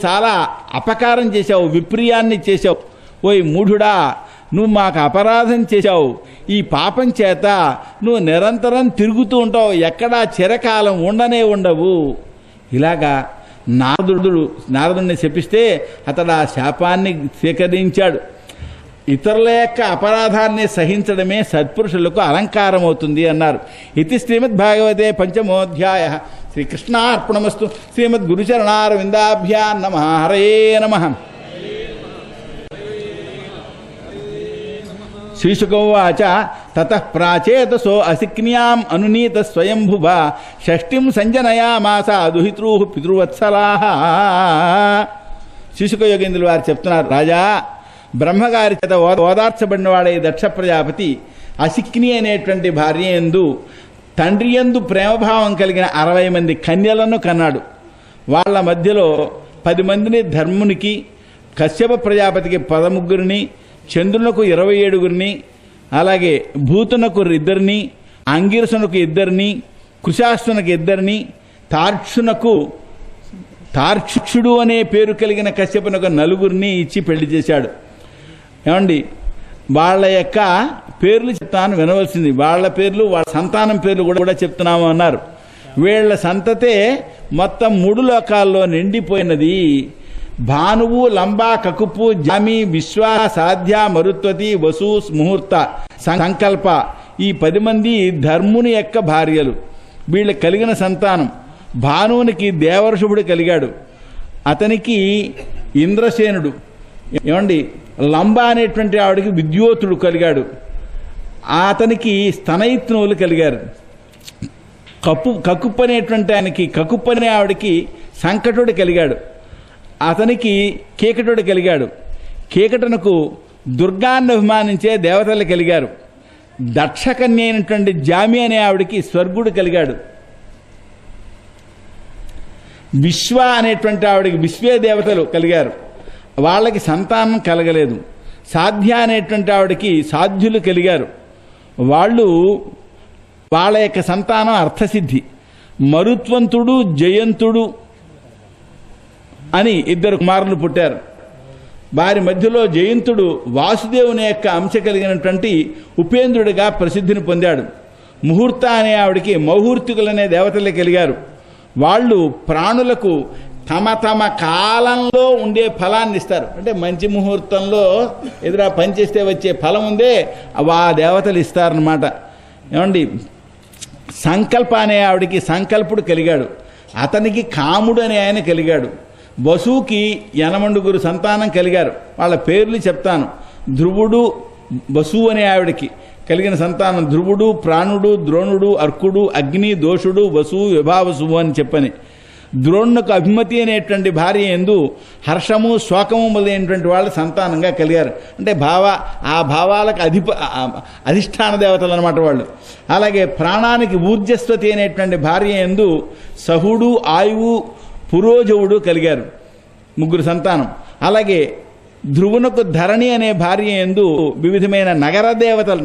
చాలా అపకారం చేశావు, విప్రియాన్ని చేశావు. ఓయ్ మూఢుడా, నువ్వు మాకు అపరాధం చేశావు. ఈ పాపం చేత నువ్వు నిరంతరం తిరుగుతూ ఉంటావు, ఎక్కడా చిరకాలం ఉండనే ఉండవు. ఇలాగా నారదుడిని శపిస్తే అతడు ఆ శాపాన్ని స్వీకరించాడు. ఇతరుల యొక్క అపరాధాన్ని సహించడమే సత్పురుషులకు అలంకారం అవుతుంది అన్నారు. ఇది శ్రీమద్భాగవతే పంచమోధ్యాయ. శ్రీకృష్ణార్పణమస్తు. శ్రీమద్గురుచరణారవిందాభ్యాం నమః. హరే నమః. శ్రీశుకోవాచ తతః ప్రాచేతసో అసిక్న్యాం అనునీత స్వయంభువ షష్ఠిం సంజనయామాస దుహితృః పితృవత్సలాః. శిశుక యోగేంద్రుల వారు చెప్తున్నారు, రాజా, బ్రహ్మగారి చేత ఓదార్చబడినవాడే దక్ష ప్రజాపతి అసిక్ని అనేటువంటి భార్య యందు తండ్రి యందు ప్రేమభావం కలిగిన 60 మంది కన్యలను కన్నాడు. వాళ్ల మధ్యలో 10 మందిని ధర్మునికి, కశ్యప ప్రజాపతికి 13, చంద్రునకు 27, అలాగే భూతునకు 2, అంగిరసునకు 2, కృశాస్తునకు 2, తార్క్షుడు అనే పేరు కలిగిన కశ్యపునకు 4 ఇచ్చి పెళ్లి చేశాడు. ఏమండి, వాళ్ళ యొక్క పేర్లు చెప్తాను, వినవలసింది. వాళ్ళ పేర్లు, వాళ్ళ సంతానం పేర్లు కూడా చెప్తున్నాము అన్నారు. వీళ్ల సంతతే మొత్తం 3 లోకాల్లో నిండిపోయినది. భానువు, లంబా, కకుపు, జామి, విశ్వ, సాధ్య, మరుత్వతి, వసు, ముహూర్త, సంకల్ప, ఈ 10 మంది ధర్ముని యొక్క భార్యలు. వీళ్ళకి కలిగిన సంతానం, భానువునికి దేవర్షుడు కలిగాడు, అతనికి ఇంద్రసేనుడు. ఏమండి, లంబ అనేటువంటి ఆవిడికి విద్యోతుడు కలిగాడు, అతనికి స్తనయిత్నువులు కలిగారు. కకుప్పు అనేటువంటి ఆయనకి, కకుప్పు అనే ఆవిడికి సంకటుడు కలిగాడు, అతనికి కీకటుడు కలిగాడు. కీకటునకు దుర్గాన్ని అభిమానించే దేవతలు కలిగారు. దక్షకన్య అయినటువంటి జామి అనే ఆవిడికి స్వర్గుడు కలిగాడు. విశ్వ అనేటువంటి ఆవిడికి విశ్వే దేవతలు కలిగారు, వాళ్ళకి సంతానం కలగలేదు. సాధ్య అనేటువంటి ఆవిడికి సాధ్యులు కలిగారు, వాళ్ళ యొక్క సంతానం అర్థసిద్ధి. మరుత్వంతుడు, జయంతుడు అని 2 కుమారులు పుట్టారు. వారి మధ్యలో జయంతుడు వాసుదేవుని యొక్క అంశ కలిగినటువంటి ఉపేంద్రుడిగా ప్రసిద్ధిని పొందాడు. ముహూర్త అనే ఆవిడికి మౌహూర్తికులనే దేవతలే కలిగారు. వాళ్ళు ప్రాణులకు తమ తమ కాలంలో ఉండే ఫలాన్ని ఇస్తారు. అంటే మంచి ముహూర్తంలో ఎదురా పనిచేస్తే వచ్చే ఫలం ఉందే, ఆ దేవతలు ఇస్తారన్నమాట. ఏమండి, సంకల్ప అనే ఆవిడికి సంకల్పుడు కలిగాడు, అతనికి కాముడు అనే ఆయన కలిగాడు. వసువుకి 80 సంతానం కలిగారు. వాళ్ళ పేర్లు చెప్తాను. ధ్రువుడు, వసువు అనే ఆవిడికి కలిగిన సంతానం ధ్రువుడు, ప్రాణుడు, ద్రోణుడు, అర్కుడు, అగ్ని, దోషుడు, వసువు, విభావసువు అని చెప్పని. ద్రోణునకు అభిమతి అనేటువంటి భార్య యందు హర్షము, శోకము మొదలైనటువంటి వాళ్ళు సంతానంగా కలిగారు. అంటే ఆ భావాలకు అధిష్టాన దేవతలు అనమాట వాళ్ళు. అలాగే ప్రాణానికి ఊర్జస్వతి అనేటువంటి భార్య యందు సహుడు, ఆయువు, పురోజవుడు కలిగారు, 3 సంతానం. అలాగే ధ్రువునకు ధరణి అనే భార్య యందు వివిధమైన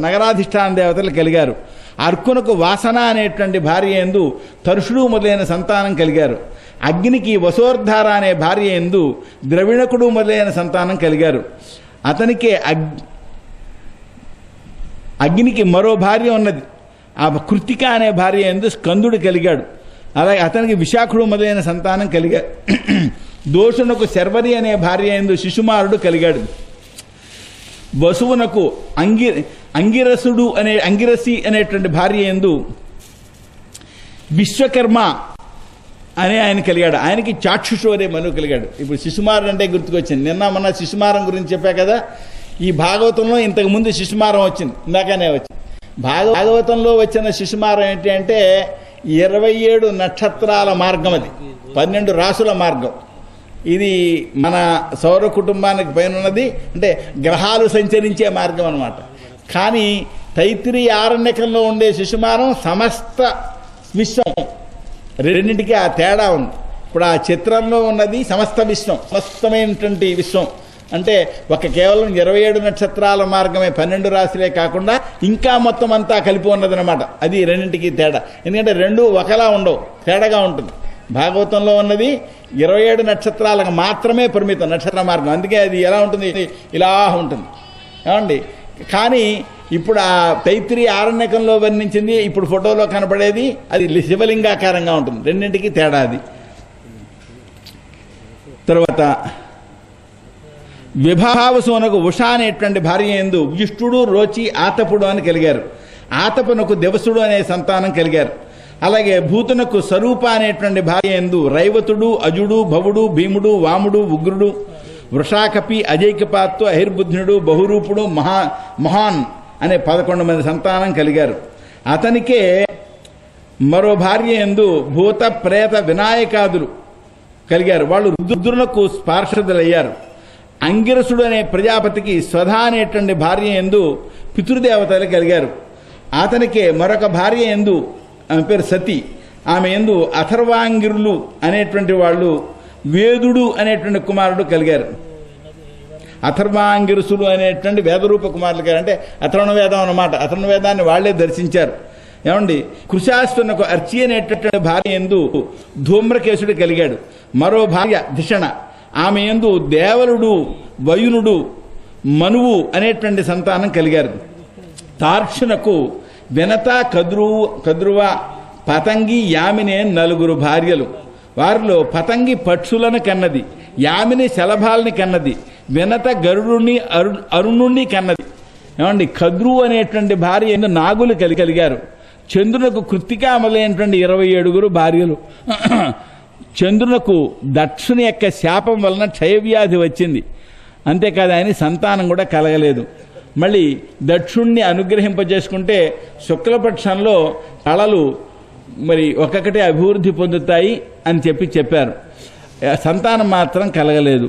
నగరాధిష్టాన దేవతలు కలిగారు. అర్కునకు వాసన అనేటువంటి భార్య యందు తరుషుడు మొదలైన సంతానం కలిగారు. అగ్నికి వసోర్ధార అనే భార్య యందు ద్రవిణకుడు మొదలైన సంతానం కలిగారు. అతనికే అగ్నికి మరో భార్య ఉన్నది, ఆ కృత్తిక అనే భార్య యందు స్కందుడు కలిగాడు. అలాగే అతనికి విశాఖుడు మొదలైన సంతానం కలిగారు. దోషునకు శర్వరి అనే భార్య యందు శిశుమారుడు కలిగాడు. వసువునకు అంగిరసి అనేటువంటి భార్య యందు విశ్వకర్మ అనే ఆయన కలిగాడు. ఆయనకి చాక్షుషు అనే మనువు కలిగాడు. ఇప్పుడు శిశుమారుడు అంటే గుర్తుకొచ్చింది. మొన్న శిశుమారం గురించి చెప్పా కదా. ఈ భాగవతంలో ఇంతకుముందు శిశుమారం వచ్చింది, ఇందాకనే వచ్చింది. భాగవతంలో వచ్చిన శిశుమారం ఏంటి అంటే 27 నక్షత్రాల మార్గం, అది 12 రాసుల మార్గం. ఇది మన సౌర కుటుంబానికి పైన ఉన్నది, అంటే గ్రహాలు సంచరించే మార్గం అన్నమాట. కానీ తైత్తిరీయ ఆరణ్యకంలో ఉండే శిశుమారం సమస్త విశ్వం, రెండింటికి ఆ తేడా ఉంది. ఇప్పుడు ఆ చిత్రంలో ఉన్నది సమస్త విశ్వం, సమస్తమైనటువంటి విశ్వం. అంటే కేవలం 27 నక్షత్రాల మార్గమే, 12 రాశులే కాకుండా ఇంకా మొత్తం అంతా కలిపి ఉన్నదన్నమాట. అది రెండింటికి తేడా. ఎందుకంటే 2 ఒకలా ఉండవు, తేడాగా ఉంటుంది. భాగవతంలో ఉన్నది 27 నక్షత్రాలకు మాత్రమే పరిమితం నక్షత్ర మార్గం. అందుకే అది ఎలా ఉంటుంది, ఇలా ఉంటుంది ఏమండి. కానీ ఇప్పుడు ఆ తైత్తిరీ ఆరణ్యకంలో వర్ణించింది, ఇప్పుడు ఫోటోలో కనపడేది అది శివలింగాకారంగా ఉంటుంది. రెండింటికి తేడా అది. తర్వాత విభావసునకు ఉష అనేటువంటి భార్య యందు విష్ణుడు, రోచి, ఆతపుడు అని కలిగారు. ఆతపునకు దివసుడు అనే సంతానం కలిగారు. అలాగే భూతునకు స్వరూప అనేటువంటి భార్య యందు రైవతుడు, అజుడు, భవుడు, భీముడు, వాముడు, ఉగ్రుడు, వృషాకపి, అజైకపాత్తు, అహిర్బుద్ధుడు, బహురూపుడు, మహాన్ అనే 11 మంది సంతానం కలిగారు. అతనికే మరో భార్య యందు భూత, ప్రేత, వినాయకాదులు కలిగారు. వాళ్ళు రుద్రులకు పార్షదులయ్యారు. అంగిరసుడు అనే ప్రజాపతికి స్వధా అనేటువంటి భార్య యందు పితృదేవతలు కలిగారు. అతనికే మరొక భార్య యందు, ఆమె పేరు సతి, ఆమె యందు అథర్వాంగిరులు అనేటువంటి వాళ్ళు వేదుడు అనేటువంటి కుమారుడు కలిగారు. అథర్వాంగిరుసులు అనేటువంటి వేదరూప కుమారులు కలిగారు. అంటే అథర్వణ వేదం అన్నమాట. అథర్వణ వేదాన్ని వాళ్లే దర్శించారు. ఏమండి, కృశాశ్వనకు అర్చి అనేటటువంటి భార్య యందు ధూమ్రకేశుడు కలిగాడు. మరో భార్య ధిషణ, ఆమె యందు దేవలుడు, వయునుడు, మనువు అనేటువంటి సంతానం కలిగారు. తార్క్షునకు వినత, కద్రువ, పతంగి, యామినే 4 భార్యలు. వారిలో పతంగి పక్షులను కన్నది, యామిని శలభాలని కన్నది, వినత గరుడుని, అరుణుణ్ణి కన్నది. ఏమండి, కద్రువు అనేటువంటి భార్య యందు నాగులు కలిగారు. చంద్రునకు కృత్తికా మొదలైనటువంటి 27 భార్యలు. చంద్రునకు దక్షుని యొక్క శాపం వలన క్షయవ్యాధి వచ్చింది. అంతేకాదు ఆయన సంతానం కూడా కలగలేదు. మళ్ళీ దక్షుణ్ణి అనుగ్రహింపజేసుకుంటే శుక్లపక్షంలో కళలు మరి ఒక్కొక్కటే అభివృద్ధి పొందుతాయి అని చెప్పారు. సంతానం మాత్రం కలగలేదు.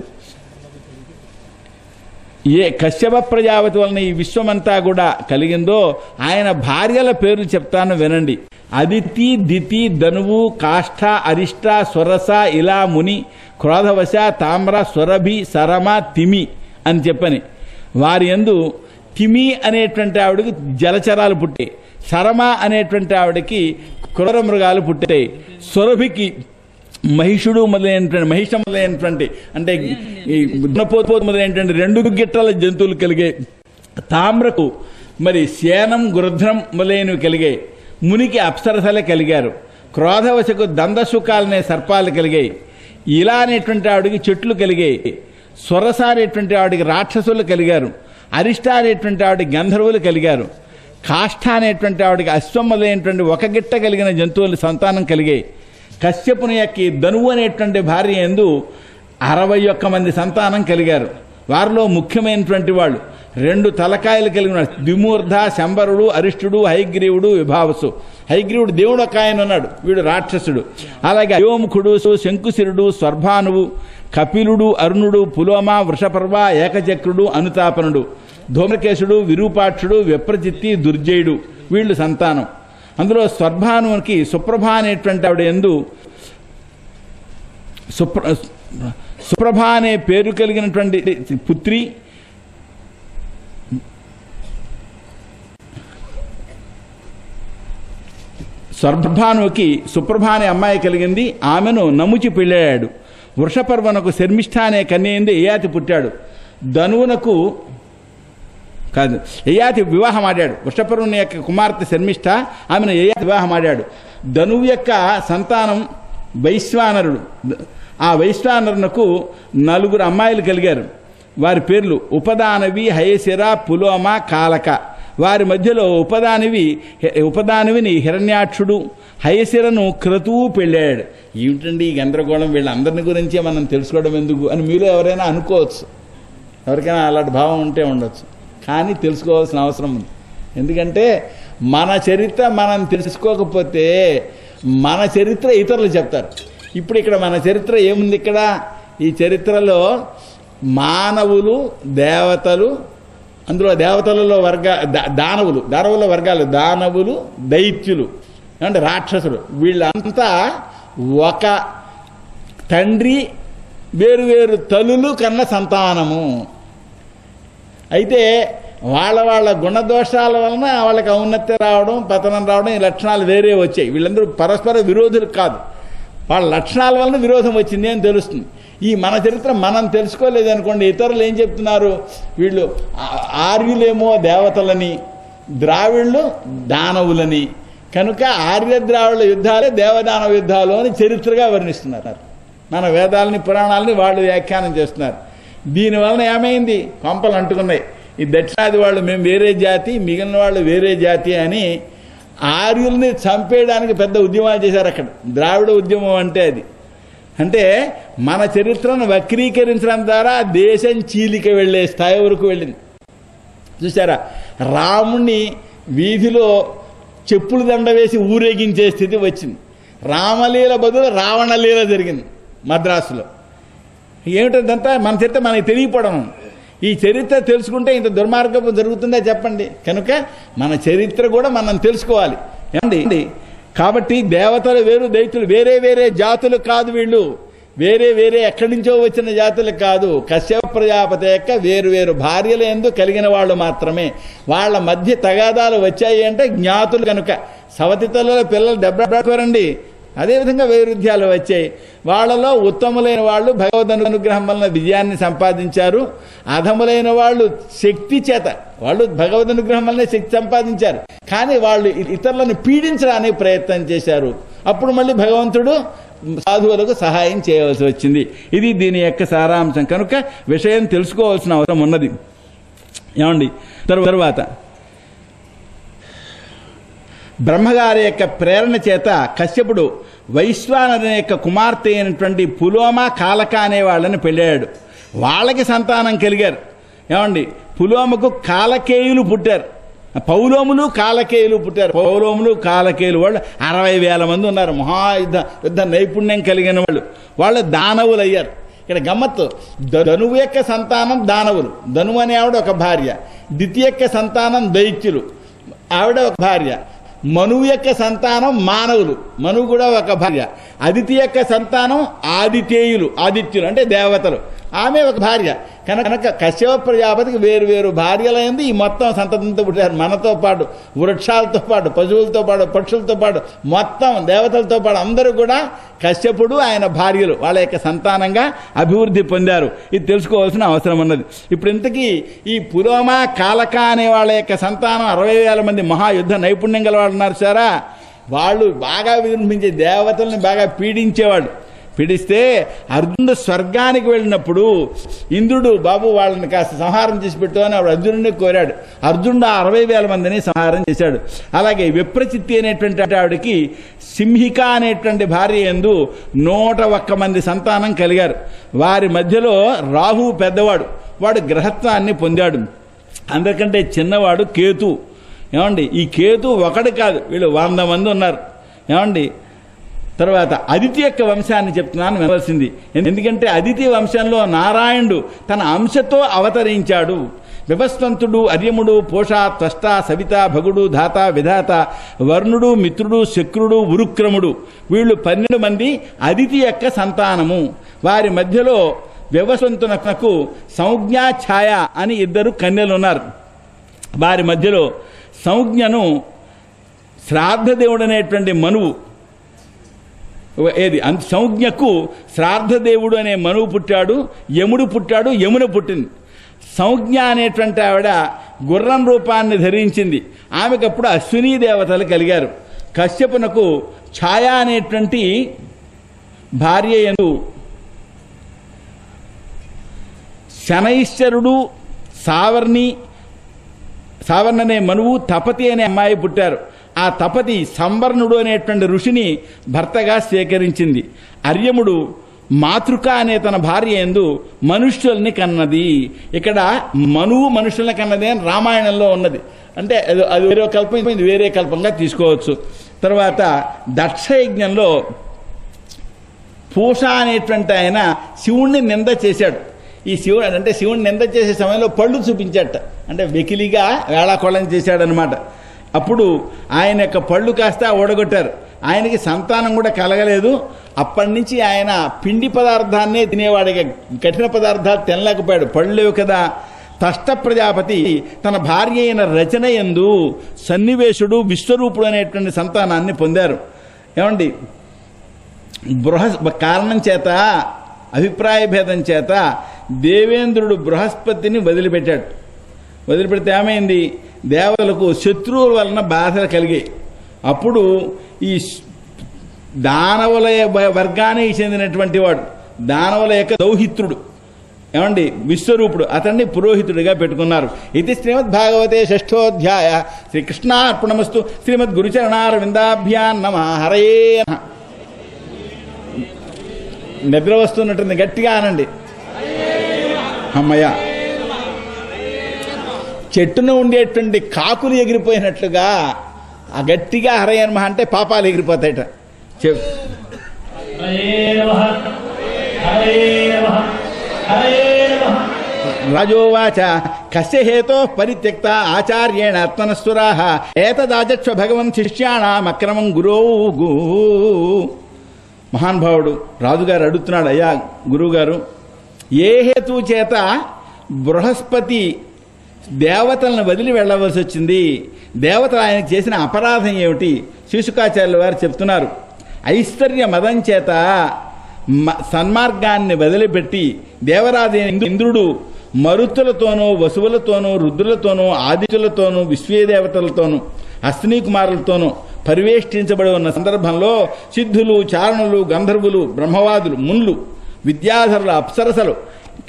ఏ కశ్యప ప్రజాపతి వలన ఈ విశ్వమంతా కూడా కలిగిందో ఆయన భార్యల పేర్లు చెప్తాను వినండి. అదితి, దితి, ధనువు, కాష్ఠ, అరిష్ట, స్వరస, ఇలా, ముని, క్రోధవశ, తామ్ర, స్వరభి, సరమ, తిమి అని చెప్పని. వారి యందు తిమి అనేటువంటి ఆవిడకి జలచరాలు పుట్టాయి. సరమ అనేటువంటి ఆవిడకి క్రూర మృగాలు పుట్టాయి. స్వరభికి మహిషం మొదలైనటువంటి అంటే గుణపోతు మొదలైనటువంటి 2 గిట్టల జంతువులు కలిగాయి. తామ్రకు మరి శేనం, గృధ్రం మొదలైనవి కలిగాయి. మునికి అప్సరసలే కలిగారు. క్రోధవశకు దందశుకాలనే సర్పాలు కలిగాయి. ఇలా అనేటువంటి ఆవిడికి చెట్లు కలిగాయి. స్వరస అనేటువంటి ఆవిడికి రాక్షసులు కలిగారు. అరిష్ట అనేటువంటి ఆవిడికి గంధర్వులు కలిగారు. కాష్ఠ అనేటువంటి ఆవిడికి అశ్వం మొదలైనటువంటి 1 గిట్ట కలిగిన జంతువులు సంతానం కలిగాయి. కశ్యపుని యొక్క ధనువు అనేటువంటి భార్య యందు 61 మంది సంతానం కలిగారు. వారిలో ముఖ్యమైనటువంటి వాళ్ళు 2 తలకాయలు కలిగిన ద్విమూర్ధ, శంబరుడు, అరిష్టుడు, హైగ్రీవుడు, విభావసు. హైగ్రీవుడు దేవుడు ఒక ఆయన ఉన్నాడు, వీడు రాక్షసుడు. అలాగే అయోముఖుడు, శంకుశిరుడు, స్వర్భానువు, కపిలుడు, అరుణుడు, పులోమ, వృషపర్వ, ఏకచక్రుడు, అనుతాపనుడు, ధూమ్రకేశుడు, విరూపాక్షుడు, విప్రచిత్తి, దుర్జయుడు వీళ్ళు సంతానం. అందులో స్వర్భానువునికి సుప్రభ అనేటువంటి ఆవిడ యందు సుప్రభ అనే పేరు కలిగినటువంటి పుత్రి, స్వర్భానువుకి సుప్రభ అనే అమ్మాయి కలిగింది. ఆమెను నముచి పెళ్ళాడు. వృషపర్వనకు శర్మిష్ఠ అనే కన్యయందు యయాతి పుట్టాడు. ధనువునకు కాదు యయాతి వివాహం ఆడాడు. వృషపర్వుని యొక్క కుమార్తె శర్మిష్ఠ, ఆమెను యయాతి వివాహం ఆడాడు. ధనువు యొక్క సంతానం వైశ్వానరుడు. ఆ వైశ్వానరునకు 4 అమ్మాయిలు కలిగారు. వారి పేర్లు ఉపదానవి, హయశిర, పులోమ, కాలక. వారి మధ్యలో ఉపదానవిని హిరణ్యాక్షుడు, హయశిరను క్రతువు పెళ్ళాడు. ఏమిటండి ఈ గందరగోళం, వీళ్ళందరిని గురించే మనం తెలుసుకోవడం ఎందుకు అని మీలో ఎవరైనా అనుకోవచ్చు. ఎవరికైనా అలాంటి భావం ఉంటే ఉండొచ్చు. కానీ తెలుసుకోవాల్సిన అవసరం ఉంది. ఎందుకంటే మన చరిత్ర మనం తెలుసుకోకపోతే మన చరిత్ర ఇతరులు చెప్తారు. ఇప్పుడు ఇక్కడ మన చరిత్ర ఏముంది? ఇక్కడ ఈ చరిత్రలో మానవులు, దేవతలు, అందులో దేవతలలో దానవుల వర్గాలు దానవులు, దైత్యులు అంటే రాక్షసులు, వీళ్ళంతా ఒక తండ్రి వేరు తల్లులు కన్న సంతానము. అయితే వాళ్ళ గుణదోషాల వలన వాళ్ళకి ఔన్నత్యం రావడం, పతనం రావడం, ఈ లక్షణాలు వేరే వచ్చాయి. వీళ్ళందరూ పరస్పర విరోధులు కాదు. వాళ్ళ లక్షణాల వలన విరోధం వచ్చింది అని తెలుస్తుంది. ఈ మన చరిత్ర మనం తెలుసుకోలేదు అనుకోండి, ఇతరులు ఏం చెప్తున్నారు, వీళ్ళు ఆర్యులేమో దేవతలని, ద్రావిళ్ళు దానవులని, కనుక ఆర్య ద్రావిడ యుద్ధాలే దేవదానవ యుద్ధాలు అని చరిత్రగా వర్ణిస్తున్నారు. మన వేదాలని పురాణాలని వాళ్ళు వ్యాఖ్యానం చేస్తున్నారు. దీనివలన ఏమైంది, కొంపలు అంటుకున్నాయి. ఈ దక్షిణాది వాళ్ళు మేము వేరే జాతి, మిగిలిన వాళ్ళు వేరే జాతి అని ఆర్యుల్ని చంపేయడానికి పెద్ద ఉద్యమాలు చేశారు అక్కడ. ద్రావిడ ఉద్యమం అంటే అది. అంటే మన చరిత్రను వక్రీకరించడం ద్వారా దేశం చీలిక వెళ్ళే స్థాయి వరకు వెళ్ళింది. చూసారా, రాముణ్ణి వీధిలో చెప్పులు దండ వేసి ఊరేగించే స్థితి వచ్చింది. రామలీల బదులు రావణలీల జరిగింది మద్రాసులో. ఏమిటంతా మన చరిత్ర మనకి తెలియపడం. ఈ చరిత్ర తెలుసుకుంటే ఇంత దుర్మార్గం జరుగుతుందా చెప్పండి. కనుక మన చరిత్ర కూడా మనం తెలుసుకోవాలి ఏమండి. కాబట్టి దేవతలు వేరు, దైత్యులు వేరే వేరే జాతులు కాదు. వీళ్ళు వేరే వేరే ఎక్కడి నుంచో వచ్చిన జాతులు కాదు. కశ్యప ప్రజాపతి యొక్క వేరు వేరు భార్యలు ఎందు కలిగిన వాళ్ళు మాత్రమే. వాళ్ళ మధ్య తగాదాలు వచ్చాయి అంటే జ్ఞాతులు కనుక. సవతి తల్లుల పిల్లలు దెబ్బరండి, అదేవిధంగా వైరుధ్యాలు వచ్చాయి. వాళ్ళలో ఉత్తములైన వాళ్ళు భగవద్ అనుగ్రహం వలన విజయాన్ని సంపాదించారు. అధములైన వాళ్ళు శక్తి చేత, వాళ్ళు భగవద్ అనుగ్రహం వలన శక్తి సంపాదించారు, కానీ వాళ్ళు ఇతరులను పీడించడానికి ప్రయత్నం చేశారు. అప్పుడు మళ్ళీ భగవంతుడు సాధువులకు సహాయం చేయవలసి వచ్చింది. ఇది దీని యొక్క సారాంశం. కనుక విషయం తెలుసుకోవాల్సిన అవసరం ఉన్నది ఏమండి. తరువాత బ్రహ్మగారి యొక్క ప్రేరణ చేత కశ్యపుడు వైశ్వానరుని యొక్క కుమార్తె అయినటువంటి పులోమ, కాలక అనే వాళ్ళని పెళ్ళాడు. వాళ్ళకి సంతానం కలిగారు ఏమండి. పులోమకు కాలకేయులు పుట్టారు, పౌలోములు కాలకేయులు పుట్టారు. పౌలోములు కాలకేయులు వాళ్ళు 60,000 మంది ఉన్నారు. యుద్ధ నైపుణ్యం కలిగిన వాళ్ళు. వాళ్ళు దానవులు అయ్యారు. ఇక్కడ గమ్మత్తు, ధనువు యొక్క సంతానం దానవులు, ధనువు అనే ఆవిడ ఒక భార్య. ద్వితీయ యొక్క సంతానం దైత్యులు, ఆవిడ ఒక భార్య. మనువు యొక్క సంతానం మానవులు, మనువు కూడా ఒక భార్య. అదితి యొక్క సంతానం ఆదిత్యులు అంటే దేవతలు, ఆమె ఒక భార్య. కనుక కశ్యప ప్రజాపతికి వేరు వేరు భార్యలైంది. ఈ మొత్తం సంతతితో పుట్టారు. మనతో పాటు వృక్షాలతో పాటు, పశువులతో పాటు, పక్షులతో పాటు, మొత్తం దేవతలతో పాటు అందరూ కూడా కశ్యపుడు ఆయన భార్యలు వాళ్ళ యొక్క సంతానంగా అభివృద్ధి పొందారు. ఇది తెలుసుకోవాల్సిన అవసరం ఉన్నది. ఇప్పుడు ఇంతకీ ఈ పులోమ, కాలక అనే వాళ్ళ యొక్క సంతానం 60,000 మంది మహాయుద్ధ నైపుణ్యం గల వాళ్ళు ఉన్నారు సారా. వాళ్ళు బాగా విజృంభించే దేవతల్ని బాగా పీడించేవాడు. పీడిస్తే అర్జునుడు స్వర్గానికి వెళ్ళినప్పుడు ఇంద్రుడు బాబు వాళ్ళని కాస్త సంహారం చేసి పెట్టు అని ఆవిడ అర్జునుడిని కోరాడు. అర్జునుడు 60,000 మందిని సంహారం చేశాడు. అలాగే విప్రచిత్తి అనేటువంటి ఆవిడకి సింహిక అనేటువంటి భార్య యందు 101 మంది సంతానం కలిగారు. వారి మధ్యలో రాహువు పెద్దవాడు, వాడు గ్రహత్వాన్ని పొందాడు. అందరికంటే చిన్నవాడు కేతు ఏమండి. ఈ కేతు ఒకటి కాదు, వీళ్ళు 100 మంది ఉన్నారు ఏమండి. తర్వాత అదితి యొక్క వంశాన్ని చెప్తున్నాను వినవలసింది. ఎందుకంటే అదితి వంశంలో నారాయణుడు తన అంశతో అవతరించాడు. విభస్వంతుడు, అర్యముడు, పోష, త్వష్ట, సవిత, భగుడు, ధాత, విధాత, వర్ణుడు, మిత్రుడు, శక్రుడు, ఉరుక్రముడు, వీళ్ళు 12 మంది అదితి యొక్క సంతానము. వారి మధ్యలో విభస్వంతునకు సంజ్ఞ, ఛాయ అని 2 కన్యలు ఉన్నారు. వారి మధ్యలో సంజ్ఞను శ్రాద్ధదేవుడు అనేటువంటి మనువు, సంజ్ఞకు శ్రాద్ధదేవుడు అనే మనువు పుట్టాడు, యముడు పుట్టాడు, యమున పుట్టింది. సంజ్ఞ అనేటువంటి ఆవిడ గుర్రం రూపాన్ని ధరించింది. ఆమెకప్పుడు అశ్వినీ దేవతలు కలిగారు. కశ్యపునకు ఛాయ అనేటువంటి భార్య యందు శనైశ్వరుడు, సావర్ణ అనే మనువు, తపతి అనే అమ్మాయి పుట్టారు. ఆ తపతి సంవర్ణుడు అనేటువంటి ఋషిని భర్తగా స్వీకరించింది. అర్యముడు మాతృక అనే తన భార్య యందు మనుష్యుల్ని కన్నది. ఇక్కడ మనువు మనుషుల్ని కన్నది అని రామాయణంలో ఉన్నది. అంటే అది వేరే కల్పం, ఇది వేరే కల్పంగా తీసుకోవచ్చు. తర్వాత దక్షయజ్ఞంలో పూష అనేటువంటి ఆయన శివుణ్ణి నింద చేశాడు. ఈ శివుడు అంటే శివుణ్ణి నింద చేసే సమయంలో పళ్ళు చూపించాట, అంటే వెకిలిగా వేళాకోళం చేశాడనమాట. అప్పుడు ఆయన యొక్క పళ్ళు కాస్త ఓడగొట్టారు. ఆయనకి సంతానం కూడా కలగలేదు. అప్పటి నుంచి ఆయన పిండి పదార్థాన్నే తినేవాడిగా, కఠిన పదార్థాలు తినలేకపోయాడు, పళ్ళు లేవు కదా. తష్ట ప్రజాపతి తన భార్య అయిన రచన యందు సన్నివేశుడు, విశ్వరూపుడు అనేటువంటి సంతానాన్ని పొందారు ఏమండి. కారణం చేత, అభిప్రాయ భేదం చేత దేవేంద్రుడు బృహస్పతిని వదిలిపెట్టాడు. వదిలిపెడితే ఏమైంది? దేవతలకు శత్రువుల వలన బాధలు కలిగాయి. అప్పుడు ఈ దానవుల వర్గానికి చెందినటువంటి వాడు, దానవుల యొక్క దౌహిత్రుడు, ఏమండి విశ్వరూపుడు, అతన్ని పురోహితుడిగా పెట్టుకున్నారు. ఇది శ్రీమద్ భాగవతే షష్ఠోధ్యాయ. శ్రీకృష్ణార్పణమస్తు. శ్రీమద్ గురుచరణారవిందాభ్యాన్ నమః. హరయే నమః. నిద్ర వస్తున్నట్టుంది, గట్టిగా అనండి. అమ్మయ్య. చెట్టును ఉండేటువంటి కాకులు ఎగిరిపోయినట్లుగా ఆ గట్టిగా హరయే నమః అంటే పాపాలు ఎగిరిపోతాయట. రాజోవాచ కస్య హేతో పరిత్యక్త ఆచార్యేణ ఆత్మనస్సురాః ఏతదాచక్ష భగవన్ శిష్యాణాం అక్రమం గురోవు. మహానుభావుడు రాజుగారు అడుగుతున్నాడు, అయ్యా గురువుగారు, ఏ హేతు చేత బృహస్పతి దేవతలను వదిలి వెళ్ళవలసి వచ్చింది? దేవతలు ఆయనకు చేసిన అపరాధం ఏమిటి? శీశుకాచార్యుల వారు చెప్తున్నారు, ఐశ్వర్య మదం చేత సన్మార్గాన్ని వదిలిపెట్టి దేవరాజు ఇంద్రుడు మరుతులతోనూ వసువులతోనూ రుద్రులతోనూ ఆదిత్యులతోనూ విశ్వేదేవతలతోనూ అశ్వినీ కుమారులతోనూ పరివేష్టించబడి ఉన్న సందర్భంలో సిద్ధులు, చారణులు, గంధర్వులు, బ్రహ్మవాదులు, మున్లు, విద్యాధరులు, అప్సరసలు,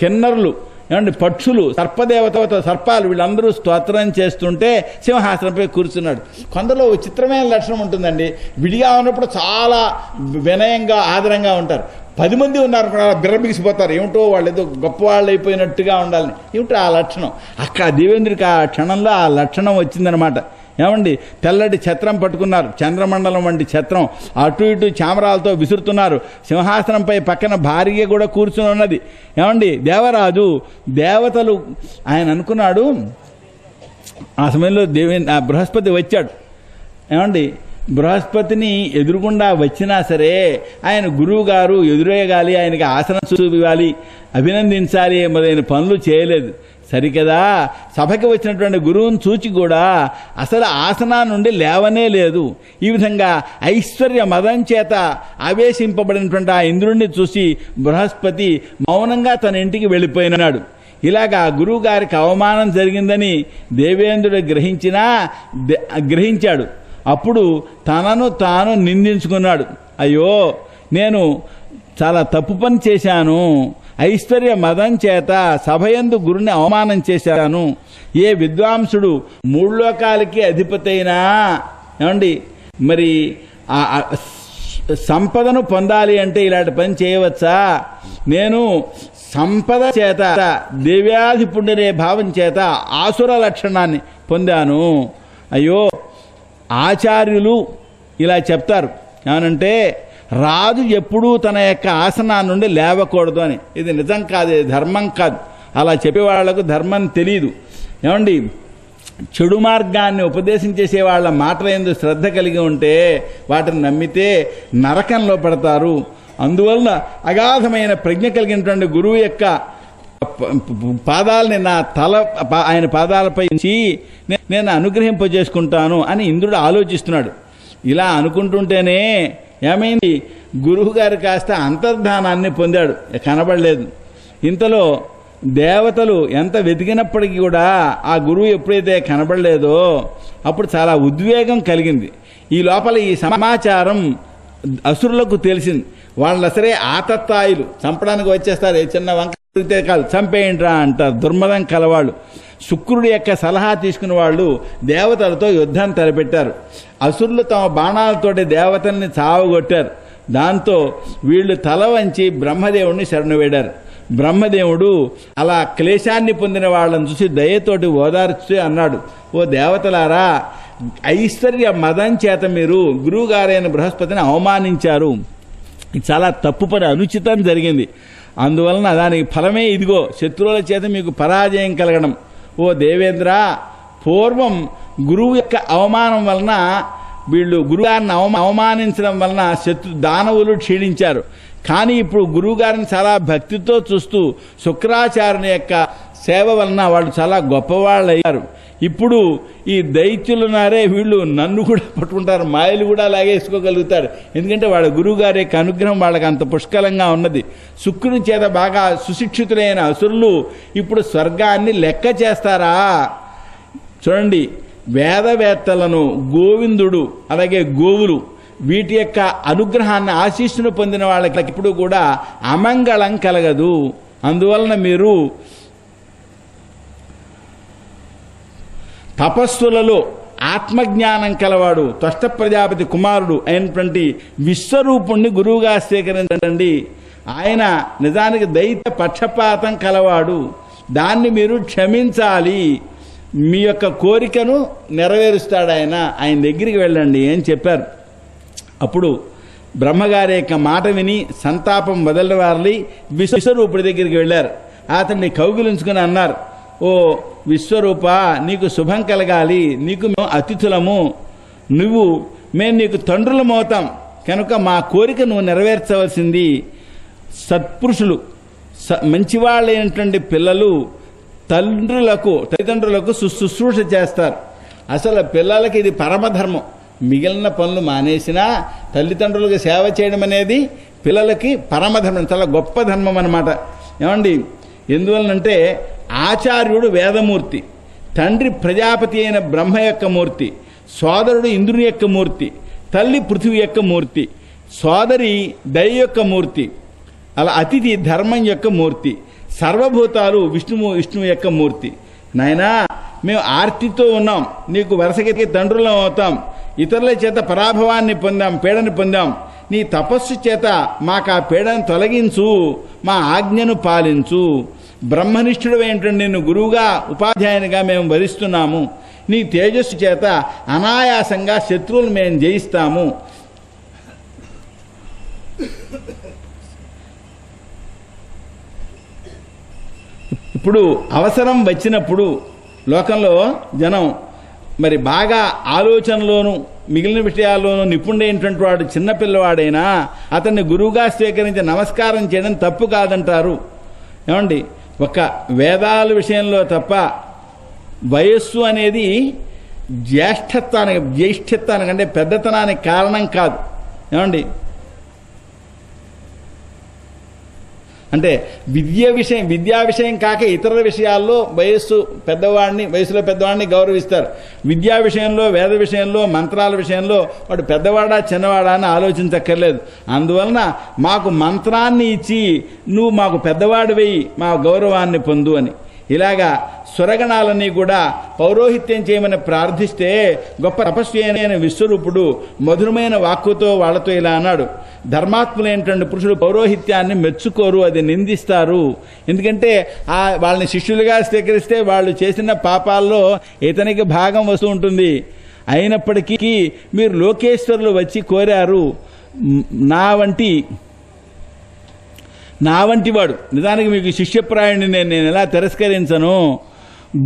కిన్నరులు, ఏమంటే పక్షులు, సర్పదేవత, సర్పాలు వీళ్ళందరూ స్తోత్రం చేస్తుంటే సింహాసనంపై కూర్చున్నాడు. కొందరిలో విచిత్రమైన లక్షణం ఉంటుందండి. విడిగా ఉన్నప్పుడు చాలా వినయంగా ఆదరంగా ఉంటారు. 10 మంది ఉన్నారు కూడా బిర్రబిగిసిపోతారు. ఏమిటో వాళ్ళు ఏదో గొప్ప వాళ్ళు అయిపోయినట్టుగా ఉండాలని. ఏమిటో ఆ లక్షణం. అక్కడ దేవేంద్రుడికి ఆ క్షణంలో ఆ లక్షణం వచ్చిందనమాట. ఏమండి, తెల్లటి ఛత్రం పట్టుకున్నారు, చంద్రమండలం వంటి ఛత్రం, అటు ఇటు చామరాలతో విసురుతున్నారు. సింహాసనంపై పక్కన భార్య కూడా కూర్చుని ఉన్నది. ఏమండి, దేవరాజు, దేవతలు ఆయన అనుకున్నాడు. ఆ సమయంలో బృహస్పతి వచ్చాడు. ఏమండి, బృహస్పతిని ఎదురుగుండా వచ్చినా సరే ఆయన గురువు గారు ఎదురేగాలి, ఆయనకి ఆసనం చూపివ్వాలి, అభినందించాలి మొదలైన పనులు చేయలేదు. సరికదా, సభకి వచ్చినటువంటి గురువుని చూచి కూడా అసలు ఆసనా నుండి లేవనే లేదు. ఈ విధంగా ఐశ్వర్య మదం చేత ఆవేశింపబడినటువంటి ఆ ఇంద్రుణ్ణి చూసి బృహస్పతి మౌనంగా తన ఇంటికి వెళ్ళిపోయినాడు. ఇలాగా గురువు గారికి అవమానం జరిగిందని దేవేంద్రుడు గ్రహించాడు. అప్పుడు తనను తాను నిందించుకున్నాడు. అయ్యో, నేను చాలా తప్పు పని చేశాను. ఐశ్వర్య మదం చేత సభయందు గురుని అవమానం చేశాను. ఏ విద్వాంసుడు 3 లోకాలకి అధిపతి అయినా, ఏమండి, మరి సంపదను పొందాలి అంటే ఇలాంటి పని చేయవచ్చా? నేను సంపద చేత దివ్యాధిపుణ్యనే భావం చేత ఆసుర లక్షణాన్ని పొందాను. అయ్యో, ఆచార్యులు ఇలా చెప్తారు. ఏమనంటే, రాజు ఎప్పుడూ తన యొక్క ఆసనా నుండి లేవకూడదు అని. ఇది నిజం కాదు, ఇది ధర్మం కాదు. అలా చెప్పేవాళ్లకు ధర్మం తెలియదు. ఏమండి, చెడు మార్గాన్ని ఉపదేశం చేసే వాళ్ళ మాటల యందు శ్రద్ధ కలిగి ఉంటే వాటిని నమ్మితే నరకంలో పడతారు. అందువలన అగాధమైన ప్రజ్ఞ కలిగినటువంటి గురువు యొక్క పాదాలని ఆయన పాదాలపై ఉంచి నేను అనుగ్రహింపజేసుకుంటాను అని ఇంద్రుడు ఆలోచిస్తున్నాడు. ఇలా అనుకుంటుంటేనే ఏమైంది, గురువు గారు కాస్త అంతర్ధానాన్ని పొందాడు, కనబడలేదు. ఇంతలో దేవతలు ఎంత వెతికినప్పటికీ కూడా ఆ గురువు ఎప్పుడైతే కనబడలేదో అప్పుడు చాలా ఉద్వేగం కలిగింది. ఈ లోపల ఈ సమాచారం అసురులకు తెలిసింది. వాళ్ళు అసలే ఆతత్తాయిలు, చంపడానికి వచ్చేస్తారు. చిన్న వంక కాదు, చంపేయంట్రా అంటారు, దుర్మదం కలవాళ్ళు. శుక్రుడి యొక్క సలహా తీసుకున్న వాళ్ళు దేవతలతో యుద్ధం తలపెట్టారు. అసురులు తమ బాణాలతోటి దేవతల్ని చావగొట్టారు. దాంతో వీళ్ళు తల వంచి బ్రహ్మదేవుడిని శరణు వేడారు. బ్రహ్మదేవుడు అలా క్లేశాన్ని పొందిన వాళ్ళని చూసి దయతోటి ఓదార్చి అన్నాడు, ఓ దేవతలారా, ఐశ్వర్య మదం చేత మీరు గురువుగారైన బృహస్పతిని అవమానించారు. ఇది చాలా తప్పు పని, అనుచితం జరిగింది. అందువలన దానికి ఫలమే ఇదిగో, శత్రువుల చేత మీకు పరాజయం కలగడం. ఓ దేవేంద్ర, పూర్వం గురువు యొక్క అవమానం వలన వీళ్ళు గురువుగారిని అవమానించడం వలన దానవులు క్షీణించారు. కానీ ఇప్పుడు గురువుగారిని చాలా భక్తితో చూస్తూ శుక్రాచార్యుని యొక్క సేవ వలన వాళ్ళు చాలా గొప్పవాళ్ళు అయ్యారు. ఇప్పుడు ఈ దైత్యులున్నారే వీళ్ళు నన్ను కూడా పట్టుకుంటారు, మాయలు కూడా లాగేసుకోగలుగుతారు. ఎందుకంటే వాళ్ళ గురువుగారి యొక్క అనుగ్రహం వాళ్ళకి అంత పుష్కలంగా ఉన్నది. శుక్రుని చేత బాగా సుశిక్షితులైన అసురులు ఇప్పుడు స్వర్గాన్ని లెక్క చేస్తారా? చూడండి, వేదవేత్తలను, గోవిందుడు, అలాగే గోవులు, వీటి యొక్క అనుగ్రహాన్ని ఆశీస్సును పొందిన వాళ్ళకి ఇప్పుడు కూడా అమంగళం కలగదు. అందువలన మీరు తపస్సులలో ఆత్మజ్ఞానం కలవాడు త్వష్ట ప్రజాపతి కుమారుడు అయినటువంటి విశ్వరూపుణ్ణి గురువుగా స్వీకరించండి. ఆయన నిజానికి దైత్య పక్షపాతం కలవాడు, దాన్ని మీరు క్షమించాలి, మీ యొక్క కోరికను నెరవేరుస్తాడు ఆయన దగ్గరికి వెళ్ళండి అని చెప్పారు. అప్పుడు బ్రహ్మగారి యొక్క మాట విని సంతాపం వదలవారి విశ్వరూపుడి దగ్గరికి వెళ్ళారు. అతన్ని కౌగిలించుకుని అన్నారు, ఓ విశ్వరూప, నీకు శుభం కలగాలి, నీకు మేము అతిథులము, మేము నీకు తండ్రులమవుతాం కనుక మా కోరిక నువ్వు నెరవేర్చవలసింది. సత్పురుషులు, మంచివాళ్ళైనటువంటి పిల్లలు తల్లిదండ్రులకు శుశ్రూష చేస్తారు. అసలు పిల్లలకి ఇది పరమధర్మం. మిగిలిన పనులు మానేసినా తల్లిదండ్రులకు సేవ చేయడం అనేది పిల్లలకి పరమధర్మం, చాలా గొప్ప ధర్మం అన్నమాట. ఏమండి, ఎందువలనంటే ఆచార్యుడు వేదమూర్తి, తండ్రి ప్రజాపతి అయిన బ్రహ్మ యొక్క మూర్తి, సోదరుడు ఇంద్రుని యొక్క మూర్తి, తల్లి పృథివీ యొక్క మూర్తి, సోదరి దయ యొక్క మూర్తి, అలా అతిథి ధర్మం యొక్క మూర్తి, సర్వభూతాలు విష్ణువు యొక్క మూర్తి. నాయనా, మేము ఆర్తితో ఉన్నాం, నీకు వరుసకి తండ్రులం అవుతాం, ఇతరుల చేత పరాభవాన్ని పొందాం, పీడని పొందాం, నీ తపస్సు చేత మాకు ఆ పీడను తొలగించు, మా ఆజ్ఞను పాలించు. బ్రహ్మనిష్ఠుడు ఏంటంటే నిన్ను గురువుగా ఉపాధ్యాయునిగా మేము వరిస్తున్నాము, నీ తేజస్సు చేత అనాయాసంగా శత్రువులు మేము జయిస్తాము. ఇప్పుడు అవసరం వచ్చినప్పుడు లోకంలో జనం మరి బాగా ఆలోచనలోను మిగిలిన విషయాల్లోనూ నిపుణుడైనటువంటి వాడు చిన్నపిల్లవాడైనా అతన్ని గురువుగా స్వీకరించి నమస్కారం చేయడం తప్పు కాదంటారు. ఏమండి, ఒక వేదాల విషయంలో తప్ప వయస్సు అనేది జ్యేష్ఠత్వానికి అంటే పెద్దతనానికి కారణం కాదు. ఏమండి, అంటే విద్యా విషయం కాక ఇతర విషయాల్లో వయసులో పెద్దవాడిని గౌరవిస్తారు. విద్యా విషయంలో, వేద విషయంలో, మంత్రాల విషయంలో వాడు పెద్దవాడా చిన్నవాడా అని ఆలోచించక్కర్లేదు. అందువలన మాకు మంత్రాన్ని ఇచ్చి నువ్వు మాకు పెద్దవాడివై మా గౌరవాన్ని పొందు అని ఇలాగా స్వరగణాలన్నీ కూడా పౌరోహిత్యం చేయమని ప్రార్థిస్తే గొప్ప తపస్వి అయిన విశ్వరూపుడు మధురమైన వాక్కుతో వాళ్లతో ఇలా అన్నాడు, ధర్మాత్ములైనటువంటి పురుషులు పౌరోహిత్యాన్ని మెచ్చుకోరు, అది నిందిస్తారు. ఎందుకంటే వాళ్ళని శిష్యులుగా స్వీకరిస్తే వాళ్ళు చేసిన పాపాల్లో ఇతనికి భాగం వస్తూ ఉంటుంది. అయినప్పటికీ మీరు లోకేశ్వరులు వచ్చి కోరారు, నా వంటి వాడు, నిజానికి మీకు శిష్యప్రాయుడిని నేను ఎలా తిరస్కరించను?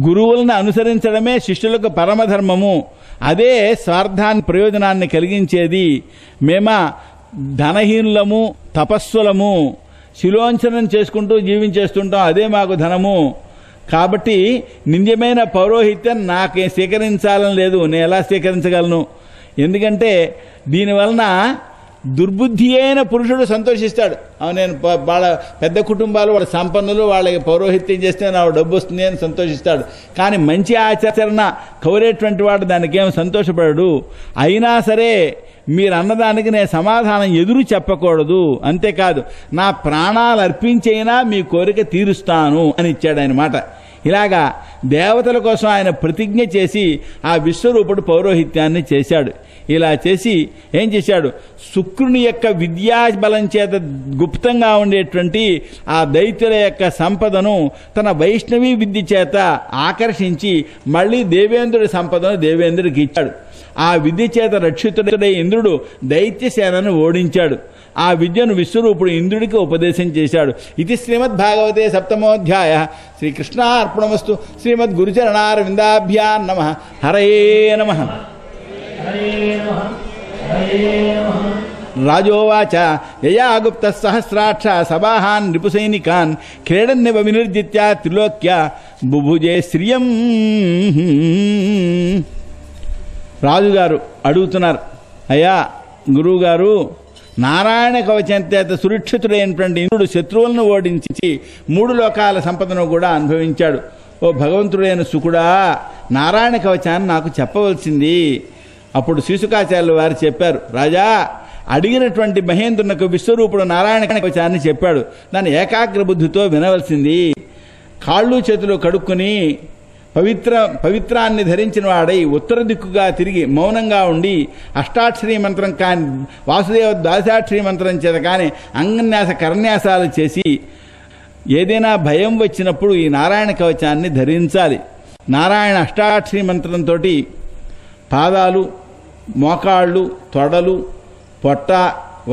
గురువులను అనుసరించడమే శిష్యులకు పరమధర్మము, అదే స్వార్థాన్ని ప్రయోజనాన్ని కలిగించేది. మేమా ధనహీనులము, తపస్సులము, శిలోంచనం చేసుకుంటూ జీవించేస్తుంటాం, అదే మాకు ధనము. కాబట్టి నిజమైన పౌరోహిత్యం నాకే స్వీకరించాలని లేదు, నేను ఎలా స్వీకరించగలను? ఎందుకంటే దీనివలన దుర్బుద్ధి అయిన పురుషుడు సంతోషిస్తాడు. నేను వాళ్ళ పెద్ద కుటుంబాలు, వాళ్ళ సంపన్నులు, వాళ్ళకి పౌరోహిత్యం చేస్తే నాకు డబ్బు వస్తుంది అని సంతోషిస్తాడు. కానీ మంచి ఆచరణ కౌరేటువంటి వాడు దానికి ఏం సంతోషపడడు. అయినా సరే మీరు అన్నదానికి నేను సమాధానం ఎదురు చెప్పకూడదు, అంతేకాదు నా ప్రాణాలు అర్పించైనా మీ కోరిక తీరుస్తాను అని ఇచ్చాడు ఆయన మాట. ఇలాగా దేవతల కోసం ఆయన ప్రతిజ్ఞ చేసి ఆ విశ్వరూపుడు పౌరోహిత్యాన్ని చేశాడు. ఇలా చేసి ఏం చేశాడు, శుక్రుని యొక్క విద్యాబలం చేత గుప్తంగా ఉండేటువంటి ఆ దైత్యుల యొక్క సంపదను తన వైష్ణవీ విద్య చేత ఆకర్షించి మళ్ళీ దేవేంద్రుడి సంపదను దేవేంద్రుడికి ఇచ్చాడు. ఆ విద్య చేత రక్షితుడై ఇంద్రుడు దైత్యసేనను ఓడించాడు. ఆ విద్యను విశ్వరూపుడు ఇంద్రుడికి ఉపదేశం చేశాడు. ఇది శ్రీమద్భాగవతే సప్తమోధ్యాయ. శ్రీకృష్ణార్పణమస్తు. శ్రీమద్ గురుచరణారవిందాభ్యాం నమః. హరయే నమః. రాజోవాచ యయా గుప్త సహస్రాక్ష సబాహాన్ రిపుసైనికాన్ క్రీడన్నివ వినిర్జిత్య త్రిలోక్య బుభుజే శ్రియం. రాజుగారు అడుగుతున్నారు, అయ్యా గురువుగారు, నారాయణ కవచంచేత సురక్షితుడైనటువంటి ఇంద్రుడు శత్రువులను ఓడించి 3 లోకాల సంపదను కూడా అనుభవించాడు. ఓ భగవంతుడైన శుకుడా, నారాయణ కవచాన్ని నాకు చెప్పవలసింది. అప్పుడు శీసుకాచార్యులు వారు చెప్పారు, రాజా, అడిగినటువంటి మహేంద్రునకు విశ్వరూపుడు నారాయణ కవచాన్ని చెప్పాడు. దాన్ని ఏకాగ్ర బుద్ధితో వినవలసింది. కాళ్ళు చేతులు కడుక్కుని పవిత్రాన్ని ధరించిన వాడై ఉత్తర దిక్కుగా తిరిగి మౌనంగా ఉండి అష్టాక్షరీ మంత్రం కాని వాసుదేవ ద్వాదశాక్షరీ మంత్రం చేత కానీ అంగన్యాస కరన్యాసాలు చేసి ఏదైనా భయం వచ్చినప్పుడు ఈ నారాయణ కవచాన్ని ధరించాలి. నారాయణ అష్టాక్షరీ మంత్రంతో పాదాలు, మోకాళ్ళు, తొడలు, పొట్ట,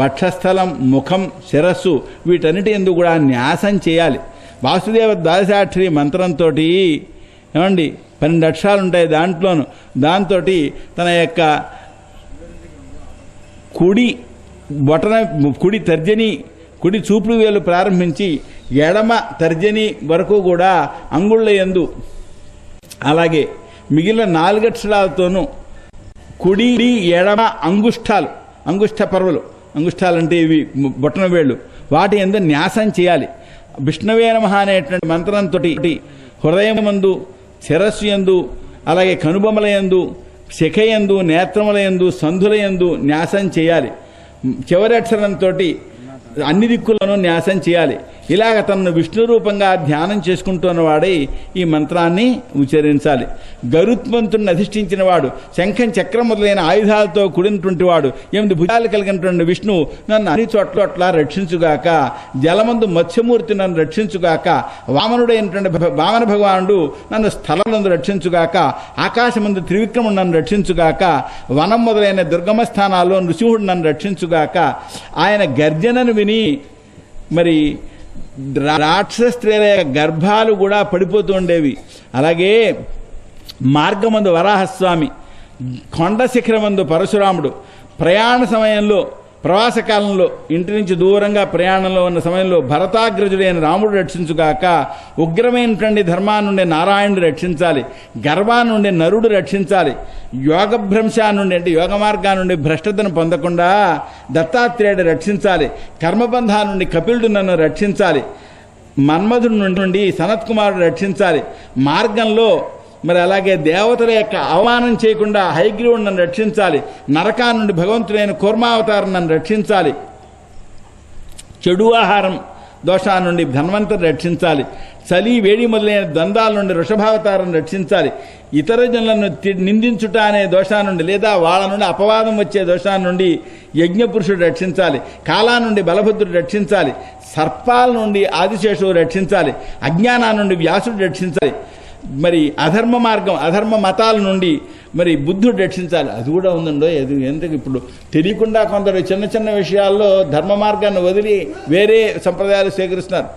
వక్షస్థలం, ముఖం, శిరస్సు వీటన్నిటి యందు కూడా న్యాసం చేయాలి. వాసుదేవ ద్వాదశాక్షరీ మంత్రంతో ఏమండి 12 అక్షరాలు ఉంటాయి దాంతో తన యొక్క కుడి తర్జని, కుడి చూపుడు వేలు ప్రారంభించి ఎడమ తర్జని వరకు కూడా అంగుళ్ళ యందు, అలాగే మిగిలిన 4 అక్షరాలతోనూ కుడి ఎడమ అంగుష్ట పర్వలు, అంగుష్టాలంటే ఇవి బొట్టన వేళ్ళు, వాటి యందు న్యాసం చేయాలి. విష్ణువే నమః అనేటువంటి మంత్రంతో హృదయమందు, శిరస్సు యందు, అలాగే కనుబొమ్మల యందు, శిఖయందు, నేత్రముల యందు, సంధుల యందు న్యాసం చేయాలి. చివరి అక్షరంతో అన్ని దిక్కులను న్యాసం చేయాలి. ఇలాగ తనను విష్ణు రూపంగా ధ్యానం చేసుకుంటున్న వాడై ఈ మంత్రాన్ని ఉచ్చరించాలి. గరుత్మంతుడిని అధిష్ఠించిన వాడు, శంఖం చక్రం మొదలైన ఆయుధాలతో కూడినటువంటి వాడు, 8 భుజాలు కలిగినటువంటి విష్ణు నన్ను అన్ని చోట్ల రక్షించుగాక. జలమందు మత్స్యమూర్తి నన్ను రక్షించుగాక. వామనుడైనటువంటి వామన భగవానుడు నన్ను స్థలమందు రక్షించుగాక. ఆకాశమందు త్రివిక్రముడు నన్ను రక్షించుగాక. వనం మొదలైన దుర్గమ స్థానాల్లో నృసింహుడు నన్ను రక్షించుగాక. ఆయన గర్జనను విని మరి రాక్షస స్త్రీల గర్భాలు కూడా పడిపోతూ ఉండేవి. అలాగే మార్గమందు వరాహస్వామి, కొండ శిఖరమందు పరశురాముడు, ప్రయాణ సమయంలో, ప్రవాస కాలంలో, ఇంటి నుంచి దూరంగా ప్రయాణంలో ఉన్న సమయంలో భరతాగ్రజుడైన రాముడు రక్షించుగాక. ఉగ్రమైనటువంటి ధర్మాన్ని నుండి నారాయణుడు రక్షించాలి. గర్వాన్ని నుండి నరుడు రక్షించాలి. యోగభ్రంశా నుండి అంటే యోగ మార్గా నుండి భ్రష్టతను పొందకుండా దత్తాత్రేయుడు రక్షించాలి. కర్మబంధా నుండి కపిలుడు నన్ను రక్షించాలి. మన్మధుడి నుండి సనత్ కుమారుడు రక్షించాలి. మార్గంలో మరి అలాగే దేవతల యొక్క అవమానం చేయకుండా హయగ్రీవుడు నన్ను రక్షించాలి. నరకా నుండి భగవంతుడైన కూర్మావతారం నన్ను రక్షించాలి. చెడు ఆహారం దోషా నుండి ధన్వంతరు రక్షించాలి. చలి వేడి మొదలైన ద్వంద్వాల నుండి వృషభావతారం రక్షించాలి. ఇతర జనులను నిందించుట అనే దోషా నుండి లేదా వాళ్ళ నుండి అపవాదం వచ్చే దోషా నుండి యజ్ఞపురుషుడు రక్షించాలి. కాలా నుండి బలభద్రుడు రక్షించాలి. సర్పాల నుండి ఆదిశేషుడు రక్షించాలి. అజ్ఞానా నుండి వ్యాసుడు రక్షించాలి. మరి అధర్మ మార్గం, అధర్మ మతాల నుండి మరి బుద్ధుడు రక్షించాలి. అది కూడా ఉందండో. ఎందుకు ఇప్పుడు తెలియకుండా కొందరు చిన్న చిన్న విషయాల్లో ధర్మ మార్గాన్ని వదిలి వేరే సంప్రదాయాలు స్వీకరిస్తున్నారు.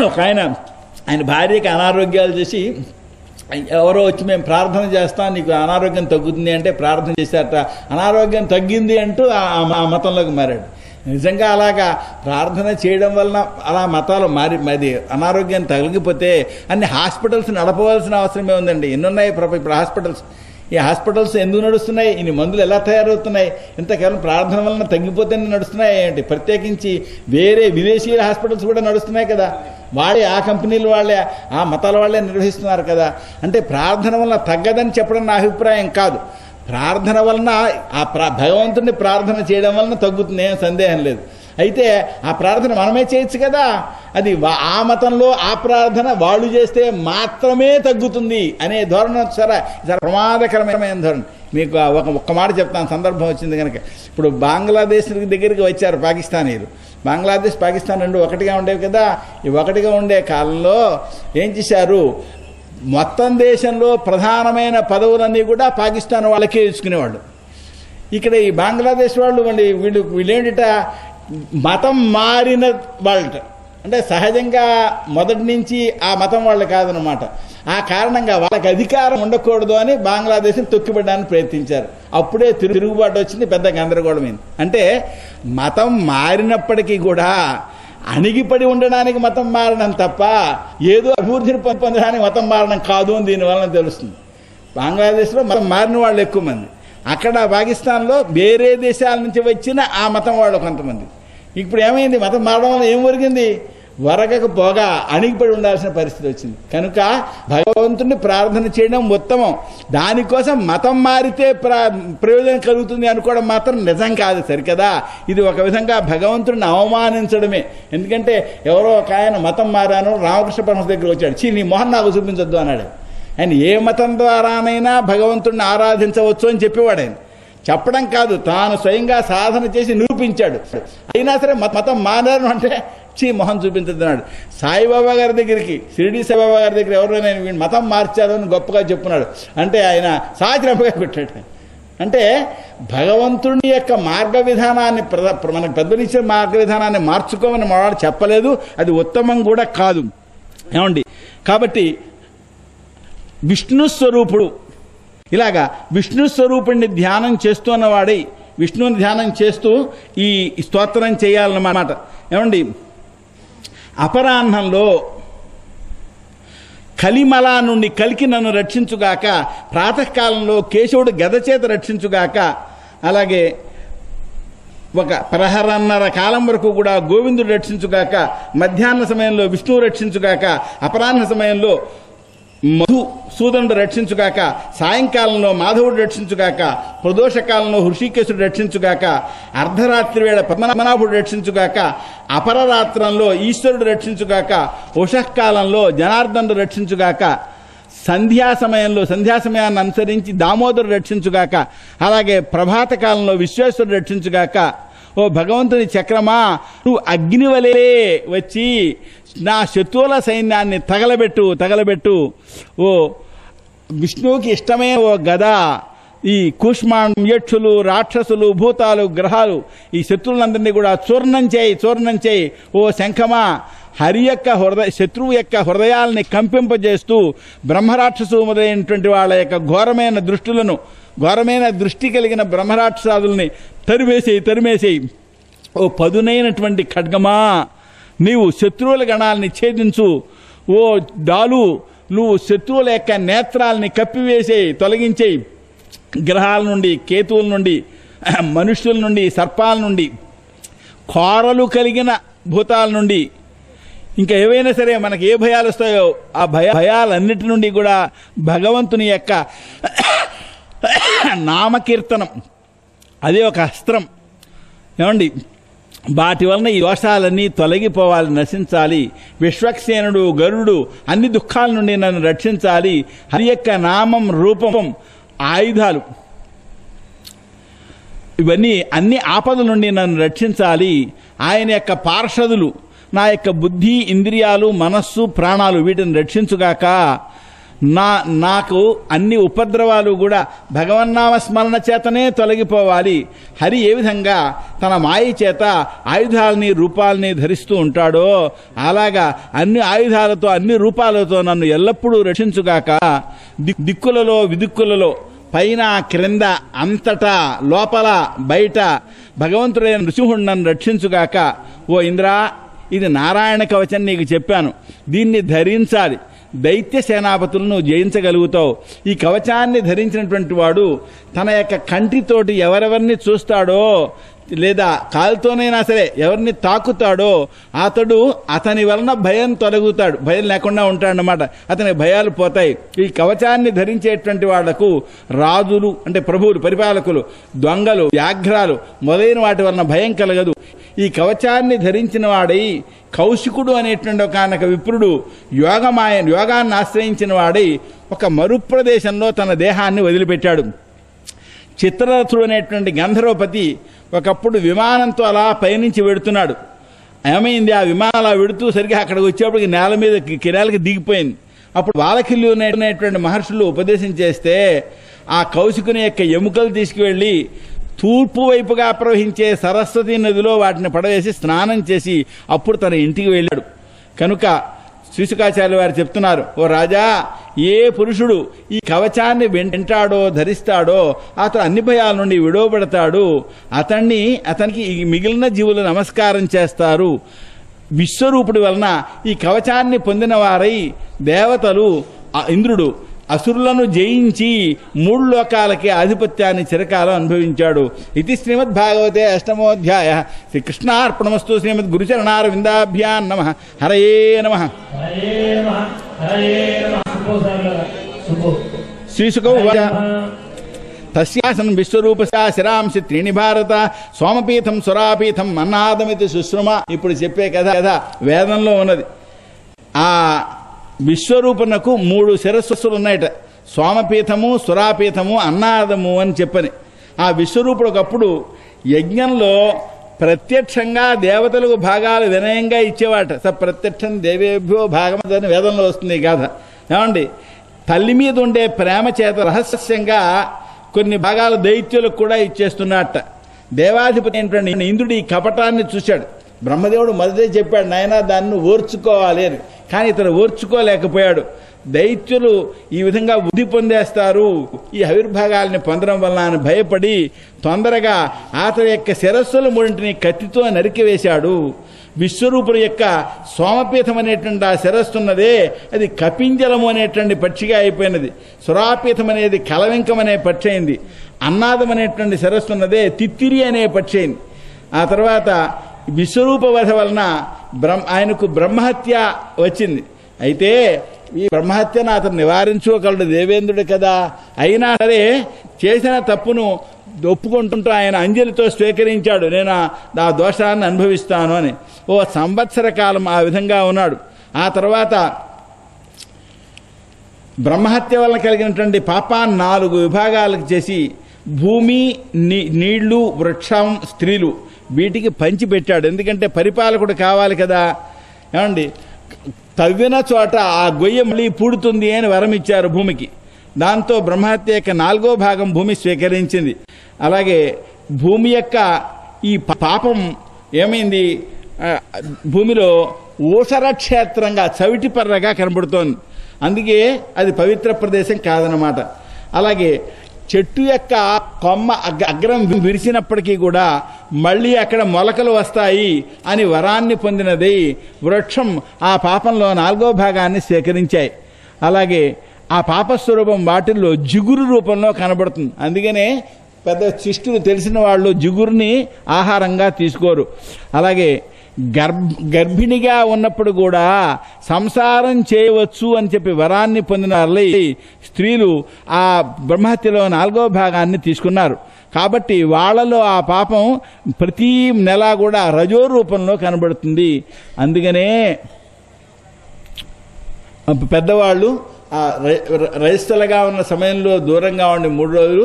ఒక ఆయన భార్యకి అనారోగ్యాలు చేసి ఎవరో వచ్చి మేము ప్రార్థన చేస్తాం నీకు అనారోగ్యం తగ్గుతుంది అంటే ప్రార్థన చేశారట. అనారోగ్యం తగ్గింది అంటూ ఆ మతంలోకి మారాడు. నిజంగా అలాగా ప్రార్థన చేయడం వలన అలా మతాలు మరి అనారోగ్యం తగిలిపోతే అన్ని హాస్పిటల్స్ నడపవలసిన అవసరమే ఉందండి. ఎన్నున్నాయి ఇప్పుడు హాస్పిటల్స్. ఈ హాస్పిటల్స్ ఎందుకు నడుస్తున్నాయి? ఇన్ని మందులు ఎలా తయారవుతున్నాయి? ఇంత కేవలం ప్రార్థన వలన తగ్గిపోతేనే నడుస్తున్నాయి ఏంటి? ప్రత్యేకించి వేరే విదేశీయ హాస్పిటల్స్ కూడా నడుస్తున్నాయి కదా. వాళ్ళే ఆ కంపెనీలు వాళ్ళే ఆ మతాల వాళ్ళే నిర్వహిస్తున్నారు కదా. అంటే ప్రార్థన వలన తగ్గదని చెప్పడం నా అభిప్రాయం కాదు. ప్రార్థన వలన భగవంతుడిని ప్రార్థన చేయడం వలన తగ్గుతుంది, ఏం సందేహం లేదు. అయితే ఆ ప్రార్థన మనమే చేయొచ్చు కదా. అది ఆ మతంలో ఆ ప్రార్థన వాళ్ళు చేస్తే మాత్రమే తగ్గుతుంది అనే ధోరణి సరే చాలా ప్రమాదకరమైన ధోరణి. మీకు ఒక్క మాట చెప్తాను, సందర్భం వచ్చింది కనుక. ఇప్పుడు బంగ్లాదేశ్ దగ్గరికి వచ్చారు పాకిస్తానీలు. బంగ్లాదేశ్ పాకిస్తాన్ రెండు ఒకటిగా ఉండేవి కదా. ఈ ఒకటిగా ఉండే కాలంలో ఏం చేశారు, మొత్తం దేశంలో ప్రధానమైన పదవులన్నీ కూడా పాకిస్తాన్ వాళ్ళకే ఇచ్చుకునేవాళ్ళు. ఇక్కడ ఈ బంగ్లాదేశ్ వాళ్ళు వీళ్ళేంటిట మతం మారిన వాళ్ళట. అంటే సహజంగా మొదటి నుంచి ఆ మతం వాళ్ళు కాదనమాట. ఆ కారణంగా వాళ్ళకి అధికారం ఉండకూడదు అని బంగ్లాదేశ్ని తొక్కిపడడానికి ప్రయత్నించారు. అప్పుడే తిరుగుబాటు వచ్చింది, పెద్ద గందరగోళమైంది. అంటే మతం మారినప్పటికీ కూడా అణిగిపడి ఉండడానికి మతం మారడం తప్ప ఏదో అభివృద్ధిని పొందడానికి మతం మారడం కాదు అని దీనివల్ల తెలుస్తుంది. బంగ్లాదేశ్లో మతం మారిన వాళ్ళు ఎక్కువ మంది, అక్కడ పాకిస్తాన్లో వేరే దేశాల నుంచి వచ్చిన ఆ మతం వాళ్ళు కొంతమంది. ఇప్పుడు ఏమైంది, మతం మారడం వల్ల ఏం ఒరిగింది, వరగకపోగా అణిగిపడి ఉండాల్సిన పరిస్థితి వచ్చింది. కనుక భగవంతుడిని ప్రార్థన చేయడం ఉత్తమం. దానికోసం మతం మారితే ప్రయోజనం కలుగుతుంది అనుకోవడం మాత్రం నిజం కాదు, సరికదా. ఇది ఒక విధంగా భగవంతుడిని అవమానించడమే. ఎందుకంటే ఎవరో ఒక ఆయన మతం మారాను రామకృష్ణ పరమహంస దగ్గర వచ్చాడు, నీ మొహం నాకు చూపించొద్దు అన్నాడు. ఆయన ఏ మతం ద్వారానైనా భగవంతుడిని ఆరాధించవచ్చు అని చెప్పేవాడు. ఆయన చెప్పడం కాదు, తాను స్వయంగా సాధన చేసి నిరూపించాడు. అయినా సరే మతం మారాను అంటే మొహం చూపించద్దన్నాడు. సాయిబాబా గారి దగ్గరికి, షిరిడి సాయిబాబా గారి దగ్గర ఎవరైనా వీడు మతం మార్చారు అని గొప్పగా చెప్పున్నాడు అంటే ఆయన సాచిరంపగా పెట్టాడు. అంటే భగవంతుని యొక్క మార్గ విధానాన్ని మనకు పెద్దనిచ్చే మార్గ విధానాన్ని మార్చుకోమని మనవాడు చెప్పలేదు, అది ఉత్తమం కూడా కాదు. ఏమండి, కాబట్టి విష్ణు స్వరూపుడు, ఇలాగా విష్ణు స్వరూపుణ్ణి ధ్యానం చేస్తున్నవాడై విష్ణువుని ధ్యానం చేస్తూ ఈ స్తోత్రం చేయాలన్నమాట. ఏమండి, అపరాహ్నంలో కలిమల నుండి కలికి నన్ను రక్షించుగాక, ప్రాతకాలంలో కేశవుడు గదచేత రక్షించుగాక, అలాగే ఒక ప్రహరన్నర కాలం వరకు కూడా గోవిందుడు రక్షించుగాక, మధ్యాహ్న సమయంలో విష్ణువు రక్షించుగాక, అపరాహ్న సమయంలో మధుసూదనుడు రక్షించుగాక, సాయంకాలంలో మాధవుడు రక్షించుగాక, ప్రదోషకాలంలో హృషికేశుడు రక్షించుగాక, అర్ధరాత్రి వేళ పద్మనాభుడు రక్షించుగాక, అపరరాత్రంలో ఈశ్వరుడు రక్షించుగాక, ఉషఃకాలంలో జనార్దనుడు రక్షించుగాక, సంధ్యా సమయాన్ని అనుసరించి దామోదరుడు రక్షించుగాక, అలాగే ప్రభాత కాలంలో విశ్వేశ్వరుడు రక్షించుగాక. ఓ భగవంతుని చక్రమా, నువ్వు అగ్నివలే వచ్చి నా శత్రువుల సైన్యాన్ని తగలబెట్టు. ఓ విష్ణువుకి ఇష్టమైన ఓ గద, ఈ కూష్మాండం, యక్షులు, రాక్షసులు, భూతాలు, గ్రహాలు, ఈ శత్రువులందరినీ కూడా చూర్ణం చేయి. ఓ శంఖమా, హరి యొక్క శత్రువు యొక్క హృదయాల్ని కంపింపజేస్తూ బ్రహ్మరాక్షసు మొదలైనటువంటి వాళ్ళ యొక్క ఘోరమైన దృష్టి కలిగిన బ్రహ్మరాక్షసాదుల్ని తరిమేసేయి. ఓ పదునైనటువంటి ఖడ్గమా, నీవు శత్రువుల గణాలని ఛేదించు. ఓ డాలు, నువ్వు శత్రువుల యొక్క నేత్రాలని తొలగించేయి. గ్రహాల నుండి, కేతువుల నుండి, మనుష్యుల నుండి, సర్పాల నుండి, కోరలు కలిగిన భూతాల నుండి, ఇంకా ఏవైనా సరే మనకి ఏ భయాలు వస్తాయో ఆ భయాలన్నిటి నుండి కూడా భగవంతుని యొక్క నామకీర్తనం అదే ఒక అస్త్రం. ఏమండి, వాటి వలన ఈ దోషాలన్నీ తొలగిపోవాలి, నశించాలి. విశ్వక్సేనుడు, గరుడు అన్ని దుఃఖాల నుండి నన్ను రక్షించాలి. హరి యొక్క నామం, రూపం, ఆయుధాలు, ఇవన్నీ అన్ని ఆపదల నుండి నన్ను రక్షించాలి. ఆయన యొక్క పార్షదులు, నా యొక్క బుద్ధి, ఇంద్రియాలు, మనస్సు, ప్రాణాలు, వీటిని రక్షించుగాక. నాకు అన్ని ఉపద్రవాలు కూడా భగవన్నామ స్మరణ చేతనే తొలగిపోవాలి. హరి ఏ విధంగా తన మాయ చేత ఆయుధాలని, రూపాలని ధరిస్తూ ఉంటాడో అలాగా అన్ని ఆయుధాలతో, అన్ని రూపాలతో నన్ను ఎల్లప్పుడూ రక్షించుగాక. దిక్కులలో, విదిక్కులలో, పైన, క్రింద, అంతటా, లోపల, బయట భగవంతుడైన నృసింహుడు నన్ను రక్షించుగాక. ఓ ఇంద్రా, ఇది నారాయణ కవచం నీకు చెప్పాను, దీన్ని ధరించాలి. దైత్య సేనాపతులను జయించగలుగుతావు. ఈ కవచాన్ని ధరించినటువంటి వాడు తన యొక్క కంటితోటి ఎవరెవరిని చూస్తాడో లేదా కాలుతోనైనా సరే ఎవరిని తాకుతాడో అతని వలన భయం తొలగుతాడు, భయం లేకుండా ఉంటాడన్నమాట. అతని భయాలు పోతాయి. ఈ కవచాన్ని ధరించేటువంటి వాళ్లకు రాజులు అంటే ప్రభువులు, పరిపాలకులు, దొంగలు, వ్యాఘ్రాలు మొదలైన వాటి వలన భయం కలగదు. ఈ కవచాన్ని ధరించిన వాడై కౌశికుడు అనేటువంటి ఒక విప్రుడు యోగాన్ని ఆశ్రయించిన వాడై ఒక మరుప్రదేశంలో తన దేహాన్ని వదిలిపెట్టాడు. చిత్రరథుడు అనేటువంటి గంధర్వపతి ఒకప్పుడు విమానంతో అలా పయనించి వెడుతున్నాడు. ఏమైంది, ఆ విమానం అలా వెడుతూ సరిగ్గా అక్కడికి వచ్చేప్పటికి నేల మీద కిరాలకి దిగిపోయింది. అప్పుడు వాలకిల్లు అనేటువంటి మహర్షులు ఉపదేశం చేస్తే ఆ కౌశికుని యొక్క ఎముకలు తీసుకువెళ్ళి తూర్పు వైపుగా ప్రవహించే సరస్వతి నదిలో వాటిని పడవేసి స్నానం చేసి అప్పుడు తన ఇంటికి వెళ్ళాడు. కనుక శ్రీశుకాచార్య వారు చెప్తున్నారు, ఓ రాజా, ఏ పురుషుడు ఈ కవచాన్ని వెంటాడో ధరిస్తాడో అతను అన్ని భయాల నుండి విడవబడతాడు. అతనికి మిగిలిన జీవులు నమస్కారం చేస్తారు. విశ్వరూపుడి వలన ఈ కవచాన్ని పొందిన వారై దేవతలు ఇంద్రుడు అసురులను జయించి 3 లోకాలకి ఆధిపత్యాన్ని చిరకాలం అనుభవించాడు. ఇది శ్రీమద్భాగవతే అష్టమోధ్యాయ. శ్రీకృష్ణార్పణమస్తు. శ్రీమద్ గురుచరణారవిందాభ్యాం నమః. హరయే నమః. శ్రీశుకౌ తస్యాసన్ విశ్వరూపస్య శిరాంసి త్రీణి భారత సోమపీఠం సురాపీఠం అన్నాదమితి సుశ్రుమ. ఇప్పుడు చెప్పే కథ వేదంలో ఉన్నది. ఆ విశ్వరూపనకు 3 శిరస్సులు ఉన్నాయట. సోమపీఠము, సురాపీఠము, అన్నాదము అని చెప్పని. ఆ విశ్వరూపుడు ఒకప్పుడు యజ్ఞంలో ప్రత్యక్షంగా దేవతలకు భాగాలు వినయంగా ఇచ్చేవాట. ప్రత్యక్షం దేవేభ్యో భాగమని వేదంలో వస్తుంది కథ. ఏమండి, తల్లి మీద ఉండే ప్రేమ చేత రహస్యంగా కొన్ని భాగాలు దైత్యులకు కూడా ఇచ్చేస్తున్నట్ట. దేవాధిపతి ఏంటంటే ఇంద్రుడు ఈ కపటాన్ని చూశాడు. బ్రహ్మదేవుడు మొదటే చెప్పాడు, నాయనా దాన్ని ఓర్చుకోవాలి అని. కానీ ఇతను ఓర్చుకోలేకపోయాడు. దైత్యులు ఈ విధంగా వృద్ధి పొందేస్తారు ఈ ఆవిర్భాగాల్ని పొందడం వల్ల అని భయపడి తొందరగా అతని యొక్క శిరస్సుల 3 కత్తితో నరికివేశాడు. విశ్వరూపుడు యొక్క సోమపీఠం అనేటువంటి ఆ శిరస్సున్నదే అది కపింజలము అనేటువంటి పక్షిగా అయిపోయినది. సురాపీఠం అనేది కలవింకం అనే పక్షి అయింది. అన్నాదం అనేటువంటి శిరస్సున్నదే తిత్తిరి అనే పక్షి అయింది. ఆ తర్వాత విశ్వరూప వధ వలన ఆయనకు బ్రహ్మహత్య వచ్చింది. అయితే ఈ బ్రహ్మహత్యను అతను నివారించుకోగలడు దేవేంద్రుడు కదా. అయినా సరే చేసిన తప్పును ఒప్పుకుంటుంటూ ఆయన అంజలితో స్వీకరించాడు, నేను ఆ దోషాన్ని అనుభవిస్తాను అని. 1 సంవత్సర కాలం ఆ విధంగా ఉన్నాడు. ఆ తర్వాత బ్రహ్మహత్య వలన కలిగినటువంటి పాపాన్ని 4 విభాగాలకు చేసి భూమి, నీళ్లు, వృక్షం, స్త్రీలు వీటికి పంచిపెట్టాడు. ఎందుకంటే పరిపాలకుడు కావాలి కదా. ఏమండి, తవ్విన చోట ఆ గొయ్య మళ్ళీ పూడుతుంది అని వరం ఇచ్చారు భూమికి. దాంతో బ్రహ్మహత్య యొక్క 4వ భాగం భూమి స్వీకరించింది. అలాగే భూమి యొక్క ఈ పాపం ఏమైంది, భూమిలో ఊసర క్షేత్రంగా చవిటిపర్రగా కనబడుతోంది. అందుకే అది పవిత్ర ప్రదేశం కాదనమాట. అలాగే చెట్టు యొక్క కొమ్మ అగ్రం విరిసినప్పటికీ కూడా మళ్ళీ అక్కడ మొలకలు వస్తాయి అని వరాన్ని పొందినది వృక్షం ఆ పాపంలో 4వ భాగాన్ని స్వీకరించాయి. అలాగే ఆ పాపస్వరూపం వాటిల్లో జిగురు రూపంలో కనబడుతుంది. అందుకనే పెద్ద శిష్టులు తెలిసిన వాళ్ళు జిగురుని ఆహారంగా తీసుకోరు. అలాగే గర్భిణిగా ఉన్నప్పుడు కూడా సంసారం చేయవచ్చు అని చెప్పి వరాన్ని పొందిన స్త్రీలు ఆ బ్రహ్మహత్యలో 4వ భాగాన్ని తీసుకున్నారు. కాబట్టి వాళ్లలో ఆ పాపం ప్రతి నెల కూడా రజో రూపంలో కనబడుతుంది. అందుకనే పెద్దవాళ్ళు ఆ రైస్తులుగా ఉన్న సమయంలో దూరంగా ఉండి 3 రోజులు,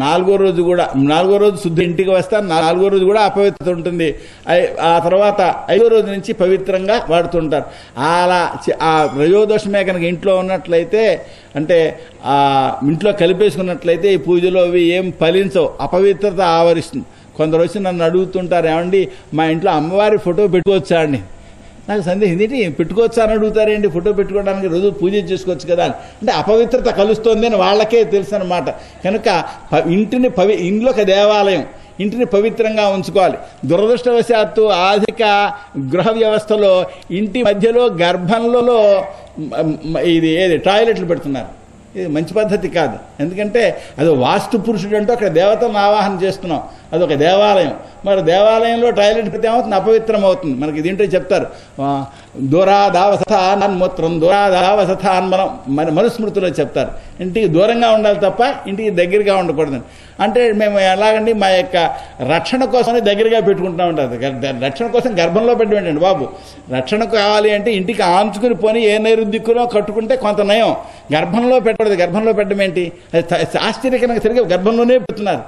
4వ రోజు కూడా 4వ రోజు శుద్ధ ఇంటికి వస్తారు, 4వ రోజు కూడా అపవిత్రత ఉంటుంది. ఆ తర్వాత 5వ రోజు నుంచి పవిత్రంగా వాడుతుంటారు. అలా ఆ రజోదోషమే కనుక ఇంట్లో ఉన్నట్లయితే, అంటే ఆ ఇంట్లో కలిపేసుకున్నట్లయితే ఈ పూజలో అవి ఏం ఫలించవు, అపవిత్రత ఆవరిస్తుంది. కొందరు వచ్చి నన్ను అడుగుతుంటారు, ఏమండి మా ఇంట్లో అమ్మవారి ఫోటో పెట్టుకోవచ్చా అండి? నాకు సందేహం ఏంటి, పెట్టుకోవచ్చా అని అడుగుతారేంటి? ఫోటో పెట్టుకోవడానికి రోజు పూజ చేసుకోవచ్చు కదా అని. అంటే అపవిత్రత కలుస్తోంది అని వాళ్ళకే తెలుసు అనమాట. కనుక ఇంట్లో ఒక దేవాలయం, ఇంటిని పవిత్రంగా ఉంచుకోవాలి. దురదృష్టవశాత్తు ఆధునిక గృహ వ్యవస్థలో ఇంటి మధ్యలో గర్భంలో ఏది టాయిలెట్లు పెడుతున్నారు. ఇది మంచి పద్ధతి కాదు. ఎందుకంటే అది వాస్తు పురుషుడు అంటూ అక్కడ దేవతలను ఆవాహన చేస్తున్నాం. అదొక దేవాలయం. మరి దేవాలయంలో టాయిలెట్ పెడితే ఏమవుతుంది? అపవిత్రం అవుతుంది. మనకి దీంట్లో చెప్తారు, దూరాదావసథాన్మూత్రం దూరాదావసథాన్ మన మనుస్మృతిలో చెప్తారు. ఇంటికి దూరంగా ఉండాలి తప్ప ఇంటికి దగ్గరగా ఉండకూడదు. అంటే మేము ఎలాగండి మా యొక్క రక్షణ కోసమే దగ్గరగా పెట్టుకుంటూ ఉంటుంది. రక్షణ కోసం గర్భంలో పెట్టండి బాబు. రక్షణ కావాలి అంటే ఇంటికి ఆంచుకుని పోని ఏ నైరుద్దిక్కులో కట్టుకుంటే కొంత నయం. గర్భంలో పెట్టకూడదు. గర్భంలో పెట్టడం ఏంటి? అది ఆశ్చర్యకరంగా తిరిగి గర్భంలోనే పెడుతున్నారు.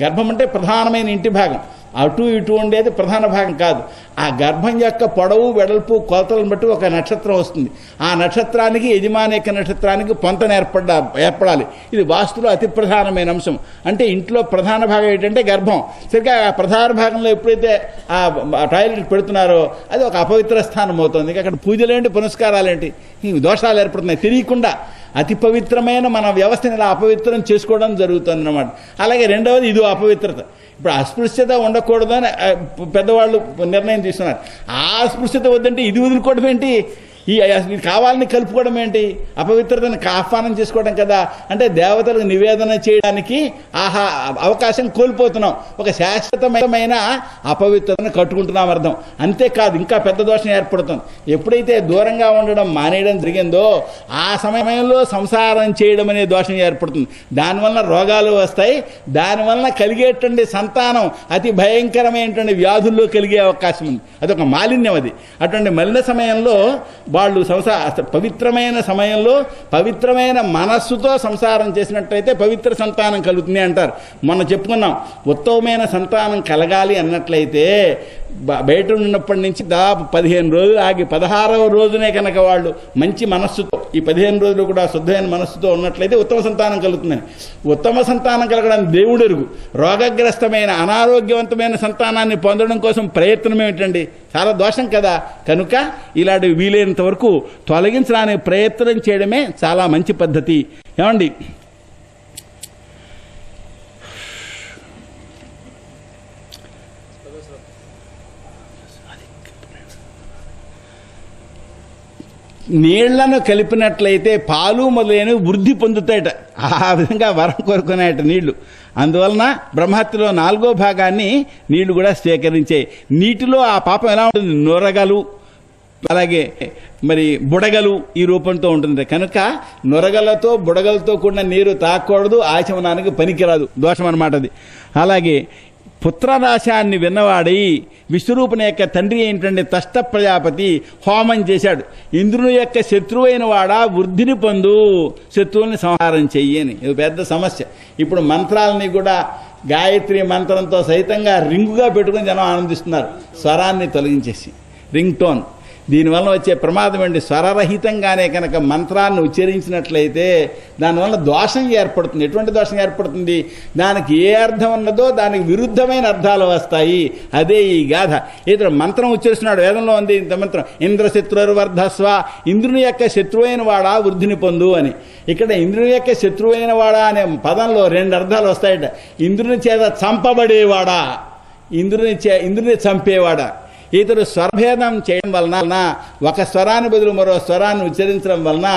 గర్భం అంటే ప్రధానమైన ఇంటి భాగం. అటు ఇటు ఉండేది ప్రధాన భాగం కాదు. ఆ గర్భం యొక్క పొడవు వెడల్పు కొలతలను బట్టి ఒక నక్షత్రం వస్తుంది. ఆ నక్షత్రానికి యజమాని యొక్క నక్షత్రానికి పొంతన ఏర్పడాలి. ఇది వాస్తులో అతి ప్రధానమైన అంశం. అంటే ఇంట్లో ప్రధాన భాగం ఏంటంటే గర్భం. సరిగ్గా ఆ ప్రధాన భాగంలో ఎప్పుడైతే ఆ టాయిలెట్ పెడుతున్నారో అది ఒక అపవిత్ర స్థానం అవుతుంది. అక్కడ పూజలేంటి, పునస్కారాలేంటి, ఈ దోషాలు ఏర్పడుతున్నాయి తెలియకుండా. అతి పవిత్రమైన మన వ్యవస్థని ఇలా అపవిత్రం చేసుకోవడం జరుగుతుంది అన్నమాట. అలాగే రెండవది ఇది అపవిత్రత. ఇప్పుడు అస్పృశ్యత ఉండకూడదు అని పెద్దవాళ్ళు నిర్ణయం తీసుకున్నారు. ఆ అస్పృశ్యత వద్దంటే ఇది వదులుకోవడం ఏంటి, ఈ కావాలని కలుపుకోవడం ఏంటి, అపవిత్రతను ఆహ్వానం చేసుకోవడం కదా. అంటే దేవతలకు నివేదన చేయడానికి అవకాశం కోల్పోతున్నాం, ఒక శాశ్వతమైన అపవిత్రతను కట్టుకుంటున్నాం అర్థం. అంతేకాదు ఇంకా పెద్ద దోషం ఏర్పడుతుంది. ఎప్పుడైతే దూరంగా ఉండడం మానేయడం జరిగిందో ఆ సమయంలో సంసారం చేయడం అనే దోషం ఏర్పడుతుంది. దానివల్ల రోగాలు వస్తాయి, దానివల్ల కలిగేటువంటి సంతానం అతి భయంకరమైనటువంటి వ్యాధుల్లో కలిగే అవకాశం ఉంది. అదొక మాలిన్యం. అది అటువంటి మలిన సమయంలో వాళ్ళు పవిత్రమైన సమయంలో పవిత్రమైన మనస్సుతో సంసారం చేసినట్లయితే పవిత్ర సంతానం కలుగుతుంది అంటారు. మొన్న చెప్పుకున్నాం, ఉత్తమమైన సంతానం కలగాలి అన్నట్లయితే బయట ఉన్నప్పటి నుంచి దాదాపు 15 రోజులు ఆగి 16వ రోజునే కనుక వాళ్ళు మంచి మనస్సుతో, ఈ 15 రోజులు కూడా శుద్ధమైన మనస్సుతో ఉన్నట్లయితే ఉత్తమ సంతానం కలుగుతుందని. ఉత్తమ సంతానం కలగడానికి దేవుడెరుగు. రోగగ్రస్తమైన అనారోగ్యవంతమైన సంతానాన్ని పొందడం కోసం ప్రయత్నం ఏమిటండి, చాలా దోషం కదా. కనుక ఇలాంటి వీలైనంత వరకు తొలగించడానికి ప్రయత్నం చేయడమే చాలా మంచి పద్ధతి. ఏమండి, నీళ్లను కలిపినట్లయితే పాలు మొదలైనవి వృద్ధి పొందుతాయట. ఆ విధంగా వరం కోరుకునేట నీళ్లు. అందువలన బ్రహ్మహత్యలో 4వ భాగాన్ని నీళ్లు కూడా స్వీకరించాయి. నీటిలో ఆ పాపం ఎలా ఉంటుంది, నొరగలు అలాగే మరి బుడగలు ఈ రూపంతో ఉంటుంది. కనుక నొరగలతో బుడగలతో కూడిన నీరు తాకూడదు, ఆచమనానికి పనికిరాదు, దోషం అన్నమాట అది. అలాగే పుత్రనాశాన్ని విన్నవాడి విశ్వరూపుని యొక్క తండ్రి ఏంటంటే తష్ట ప్రజాపతి హోమం చేశాడు. ఇంద్రుని యొక్క శత్రువు అయిన వాడా వృద్ధిని పొందు, శత్రువుని సంహారం చెయ్యని. ఇది పెద్ద సమస్య. ఇప్పుడు మంత్రాలని కూడా గాయత్రి మంత్రంతో సైతంగా రింగుగా పెట్టుకుని జనం ఆనందిస్తున్నారు, స్వరాన్ని తొలగించేసి రింగ్ టోన్. దీనివల్ల వచ్చే ప్రమాదం ఏంటి, స్వరరహితంగానే కనుక మంత్రాన్ని ఉచ్చరించినట్లయితే దానివల్ల దోషం ఏర్పడుతుంది. ఎటువంటి దోషం ఏర్పడుతుంది, దానికి ఏ అర్థం ఉన్నదో దానికి విరుద్ధమైన అర్థాలు వస్తాయి. అదే ఈ గాథ. ఇతడు మంత్రం ఉచ్చరిస్తున్నాడు, వేదంలో ఉంది ఇంత మంత్రం, ఇంద్రశత్రువర్ధస్వ, ఇంద్రుని యొక్క శత్రువైన వాడా వృద్ధిని పొందు అని. ఇక్కడ ఇంద్రుని యొక్క శత్రువైన వాడా అనే పదంలో 2 అర్థాలు వస్తాయట. ఇంద్రుని చేత చంపబడేవాడా, ఇంద్రుని చంపేవాడా. ఇతడు స్వరభేదం చేయడం వలన, ఒక స్వరాన్ని బదులు మరో స్వరాన్ని ఉచ్చరించడం వలన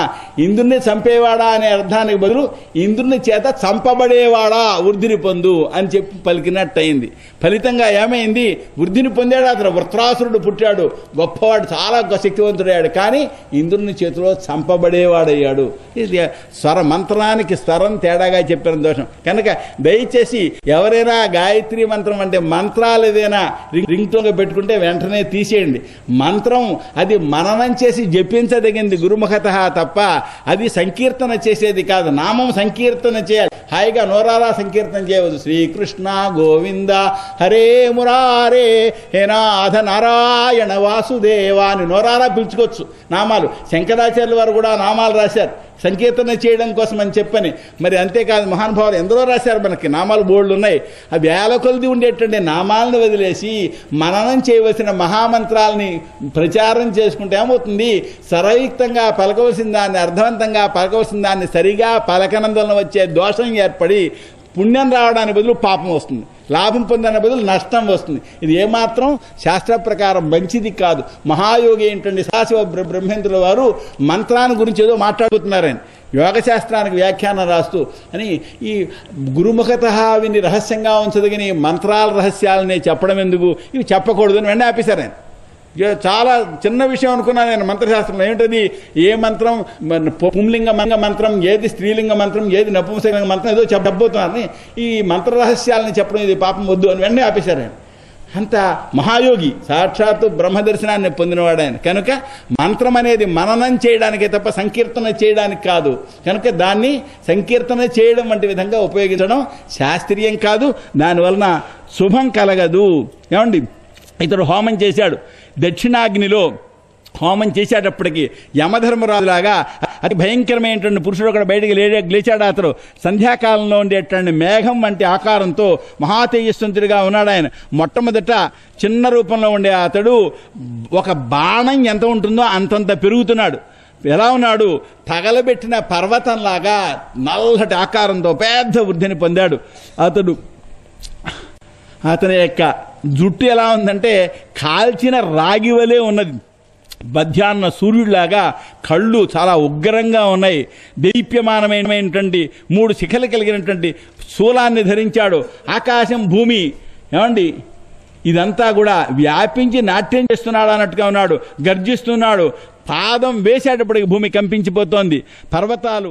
ఇంద్రుని చంపేవాడా అనే అర్థానికి బదులు ఇంద్రుని చేత చంపబడేవాడా వృద్ధిని పొందు అని చెప్పి పలికినట్టు అయింది. ఫలితంగా ఏమైంది, వృద్ధిని పొందాడు. అతను వృత్రాసురుడు పుట్టాడు, గొప్పవాడు, చాలా శక్తివంతుడయ్యాడు. కానీ ఇంద్రుని చేతిలో చంపబడేవాడయ్యాడు. ఇది స్వర మంత్రానికి స్వరం తేడాగా చెప్పిన దోషం. కనుక దయచేసి ఎవరైనా గాయత్రి మంత్రం అంటే మంత్రాలు ఏదైనా రింగ్ టోన్గా పెట్టుకుంటే వెంటనే తీసేయండి. మంత్రం అది మననం చేసి జపించదగింది గురుముఖత తప్ప అది సంకీర్తన చేసేది కాదు. నామం సంకీర్తన చేయాలి, హాయిగా నోరారా సంకీర్తన చేయవద్దు. శ్రీకృష్ణ గోవింద హరే మురారే హే నాథ నారాయణ వాసుదేవ అని నోరారా పిలుచుకోవచ్చు నామాలు. శంకరాచార్యుల వారు కూడా నామాలు రాశారు సంకీర్తన చేయడం కోసం అని చెప్పని. మరి అంతేకాదు, మహానుభావులు ఎందరో రాశారు, మనకి నామాలు బోర్డులు ఉన్నాయి. ఆ వేల కొలది ఉండేటువంటి నామాలను వదిలేసి మననం చేయవలసిన మహామంత్రాలని ప్రచారం చేసుకుంటే ఏమవుతుంది, సరయుక్తంగా పలకవలసిన దాన్ని, అర్థవంతంగా పలకవలసిన దాన్ని సరిగా పలకనందువలన వచ్చే దోషం ఏర్పడి పుణ్యం రావడానికి బదులు పాపం వస్తుంది, లాభం పొందడానికి బదులు నష్టం వస్తుంది. ఇది ఏమాత్రం శాస్త్ర ప్రకారం మంచిది కాదు. మహాయోగి ఏంటంటే సదాశివ బ్రహ్మేంద్రుల వారు మంత్రాన్ని గురించి ఏదో మాట్లాడుతున్నారని యోగశాస్త్రానికి వ్యాఖ్యానం రాస్తూ అని ఈ గురుముఖత విని రహస్యంగా ఉంచదగిన మంత్రాల రహస్యాలని చెప్పడం ఎందుకు, ఇవి చెప్పకూడదు అని వెంటనే ఆపేశారు ఆయన. చాలా చిన్న విషయం అనుకున్నాను నేను మంత్రశాస్త్రంలో. ఏమిటది, ఏ మంత్రం పుంలింగ మంత్రం, ఏది స్త్రీలింగ మంత్రం, ఏది నపుంసకలింగ మంత్రం, ఏదో చెప్పబోతున్నారని ఈ మంత్ర రహస్యాలని చెప్పడం ఇది పాపం వద్దు అని వెంటనే ఆపేశారు ఆయన. అంత మహాయోగి, సాక్షాత్తు బ్రహ్మదర్శనాన్ని పొందినవాడు ఆయన. కనుక మంత్రం అనేది మననం చేయడానికే తప్ప సంకీర్తన చేయడానికి కాదు. కనుక దాన్ని సంకీర్తన చేయడం వంటి విధంగా ఉపయోగించడం శాస్త్రీయం కాదు, దానివలన శుభం కలగదు. ఏమండి, ఇతడు హోమం చేశాడు, దక్షిణాగ్నిలో హోమం చేసేటప్పటికి యమధర్మరాజులాగా అతి భయంకరమైనటువంటి పురుషుడు ఒకడు బయటికి లేచాడు. అతడు సంధ్యాకాలంలో ఉండేటువంటి మేఘం వంటి ఆకారంతో మహాతేజస్వంతుడిగా ఉన్నాడు ఆయన. మొట్టమొదట చిన్న రూపంలో ఉండే అతడు ఒక బాణం ఎంత ఉంటుందో అంతంత పెరుగుతున్నాడు. ఎలా ఉన్నాడు? తగలబెట్టిన పర్వతంలాగా నల్లటి ఆకారంతో పెద్ద వృద్ధిని పొందాడు. అతని యొక్క జుట్టు ఎలా ఉందంటే కాల్చిన రాగి వలె ఉన్నది. మధ్యాహ్న సూర్యుడిలాగా కళ్ళు చాలా ఉగ్రంగా ఉన్నాయి. దైప్యమానమైనటువంటి 3 శిఖలు కలిగినటువంటి శూలాన్ని ధరించాడు. ఆకాశం, భూమి ఏమండి ఇదంతా కూడా వ్యాపించి నాట్యం చేస్తున్నాడు అన్నట్టుగా ఉన్నాడు. గర్జిస్తున్నాడు. పాదం వేసేటప్పటికి భూమి కంపించిపోతోంది. పర్వతాలు